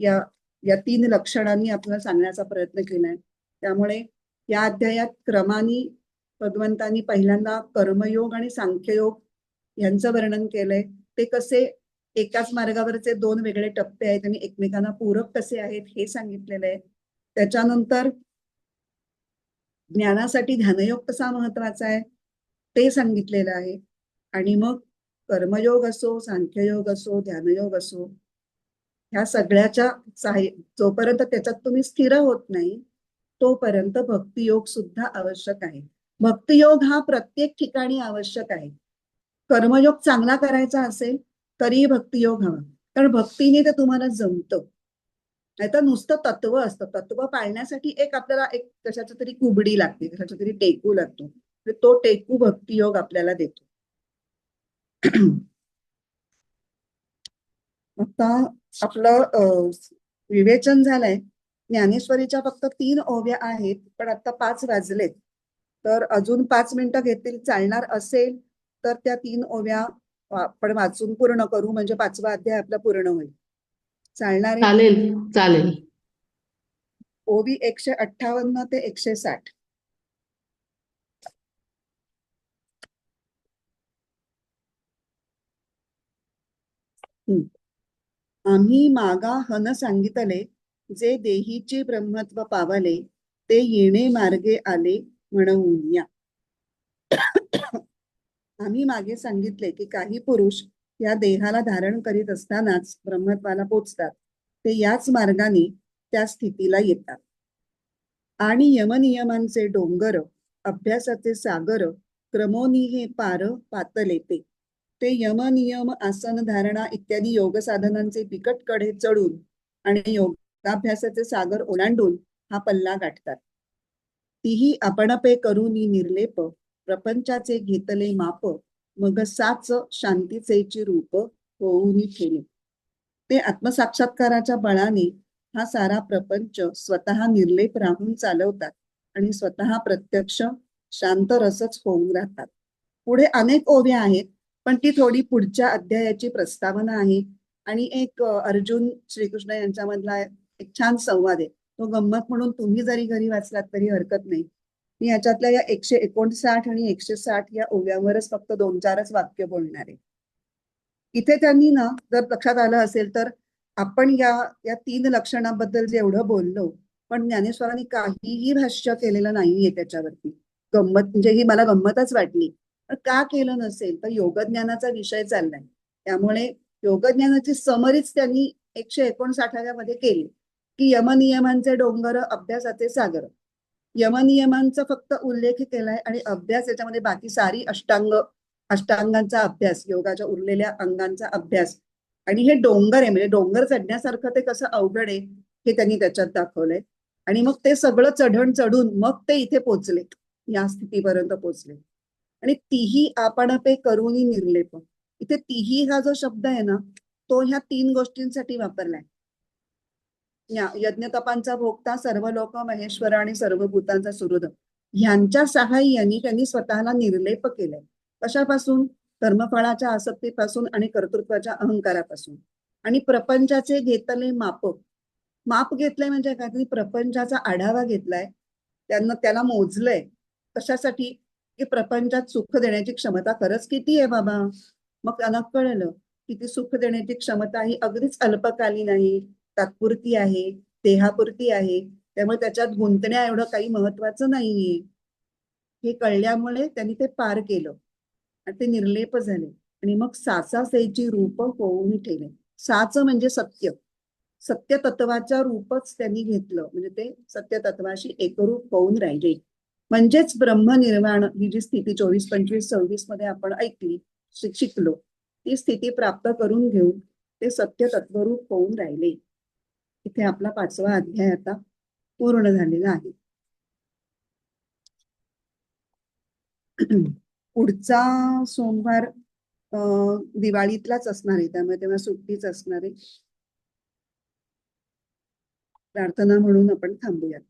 [SPEAKER 1] या या 3 लक्षणांनी आपल्याला सांगण्याचा प्रयत्न केलाय. त्यामुळे या अध्यायात क्रमाने भगवंतांनी पहिल्यांदा कर्मयोग आणि सांख्ययोग यांचं वर्णन केलंय. ते कसे एकाच मार्गावरचे 2 वेगळे टप्पे आहेत आणि एकमेकांना पूरक कसे आहेत हे सांगितलेलं आहे. त्याच्यानंतर ज्ञानासाठी ध्यानयोग कसा महत्वाचा आहे ते सांगितलेलं आहे. आणि मग कर्मयोग असो, सांख्ययोग असो, ध्यानयोग असो, ह्या सगळ्याच्या जोपर्यंत त्याच्यात तुम्ही स्थिर होत नाही तोपर्यंत भक्तियोग सुद्धा आवश्यक आहे. भक्तियोग हा प्रत्येक ठिकाणी आवश्यक आहे. कर्मयोग चांगला करायचा असेल तरीही भक्तियोग हवा, कारण भक्तीने ते तुम्हाला जमतं. नाहीतर नुसतं तत्व असतं, तत्व पाळण्यासाठी एक आपल्याला एक कशाची तरी कुबडी लागते, कशाचा तरी टेकू लागतो, तो टेकू भक्तियोग आपल्याला देतो. आता आपलं विवेचन झालंय. ज्ञानेश्वरीच्या फक्त 3 ओव्या आहेत, पण आता 5 वाजलेत, तर अजून 5 मिनिटं घेतील चालणार असेल तर त्या 3 ओव्या आपण वाचून पूर्ण करू, म्हणजे 5वा अध्याय आपला पूर्ण होईल. चालणार आहे?
[SPEAKER 3] चालेल चालेल.
[SPEAKER 1] ओवी 158 ते 160. हम्म. आम्ही मागा हन सांगितले, जे देहीचे ब्रह्मत्व पावले, ते येणे मार्गे आले म्हणून या. आम्ही मागे सांगितले की काही पुरुष या देहाला धारण करीत असतानाच ब्रह्मत्वाला पोचतात. ते याच मार्गाने त्या स्थितीला येतात. आणि यमनियमांचे डोंगर, अभ्यासाचे सागर, क्रमोनी हे पार पातलेते. ते यमनियम, आसन धारणा इत्यादी योग साधनांचे बिकट कडे चढून आणि योगाभ्यासाचे सागर ओलांडून हा पल्ला गाठतात. तीही आपणपे करुनी निर्लेप, प्रपंचाचे घेतले माप, मग साच शांतीचेची रूप होऊन ठेले. ते आत्मसाक्षात्काराच्या बळाने हा सारा प्रपंच स्वतः निर्लेप राहून चालवतात आणि स्वतः प्रत्यक्ष शांत रसच होऊन राहतात. पुढे अनेक ओव्या आहेत, पण ती थोडी पुढच्या अध्यायाची प्रस्तावना आहे. आणि एक अर्जुन श्रीकृष्ण यांच्यामधला एक छान संवाद आहे. तो गंमत म्हणून तुम्ही जरी घरी वाचलात तरी हरकत नाही. मी याच्यातल्या या 159 आणि 160 या ओव्यांवरच फक्त 2-4च वाक्य बोलणार आहे. इथे त्यांनी ना, जर लक्षात आलं असेल तर, आपण या या 3 लक्षणाबद्दल जे एवढं बोललो, पण ज्ञानेश्वरांनी काहीही भाष्य केलेलं नाहीये त्याच्यावरती. गंमत म्हणजे ही मला गंमतच वाटली. पण का केलं नसेल तर योगज्ञानाचा विषय चाललाय, त्यामुळे योगज्ञानाची समरीच त्यांनी 159 मध्ये केली की यमनियमांचे डोंगर, अभ्यासाचे सागर. यमनियमांचा फक्त उल्लेख केलाय आणि अभ्यास याच्यामध्ये बाकी सारी अष्टांगांचा अभ्यास, योगाच्या उरलेल्या अंगांचा अभ्यास. आणि हे डोंगर आहे, म्हणजे डोंगर चढण्यासारखं ते कसं अवघड आहे हे त्यांनी त्याच्यात दाखवलंय. आणि मग ते सगळं चढण चढून मग ते इथे पोचले, या स्थितीपर्यंत पोचले. आणि तीही आपण पे करूनी निर्लेप, इथे तीही हा जो शब्द आहे ना, तो ह्या 3 गोष्टींसाठी वापरलाय. यज्ञतपांचा भोगता, सर्व लोक महेश्वर आणि सर्व भूतांचा सुहृद, ह्यांच्या सहाय्याने त्यांनी स्वतःला निर्लेप केलंय. कशापासून? कर्मफळाच्या आसक्तीपासून आणि कर्तृत्वाच्या अहंकारापासून. आणि प्रपंचाचे घेतले माप. माप घेतलंय म्हणजे काय? त्यांनी प्रपंचाचा आढावा घेतलाय, त्यांना त्याला मोजलंय. कशासाठी? की प्रपंचात सुख देण्याची क्षमता खरंच किती आहे बाबा. मग त्यांना कळलं की ती सुख देण्याची क्षमता ही अगदीच अल्पकालीन आहे, तात्पुरती आहे, देहापुरती आहे. त्यामुळे त्याच्यात गुंतण्या एवढं काही महत्वाचं नाहीये. हे कळल्यामुळे त्यांनी ते पार केलं आणि ते निर्लेप झाले. आणि मग साचासेची रूप होऊन ठेवले. साच म्हणजे सत्य, सत्य तत्वाच्या रूपच त्यांनी घेतलं, म्हणजे ते सत्य तत्वाशी एकरूप होऊन राहिले. म्हणजेच ब्रह्मनिर्वाण ही जी स्थिती 24, 25, 26 मध्ये आपण ऐकली, शिकलो, ती स्थिती प्राप्त करून घेऊन ते सत्य तत्वरूप होऊन राहिले. इथे आपला 5वा अध्याय आता पूर्ण झालेला आहे. पुढचा सोमवार दिवाळीतलाच असणार आहे, त्यामुळे तेव्हा सुट्टीच असणार आहे. प्रार्थना म्हणून आपण थांबूयात.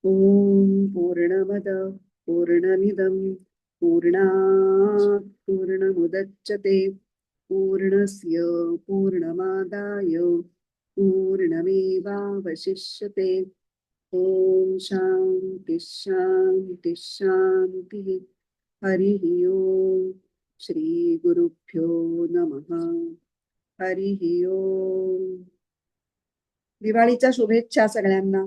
[SPEAKER 1] ओम पूर्णमद पूर्णमिदं पूर्णात् पूर्णमुदच्यते पूर्णस्य पूर्णमादाय पूर्णमेवावशिष्यते. ओम शांती शांती शांती. हरिः ओम. श्री गुरुभ्यो नमः. हरिः ओम. दिवाळीच्या शुभेच्छा सगळ्यांना.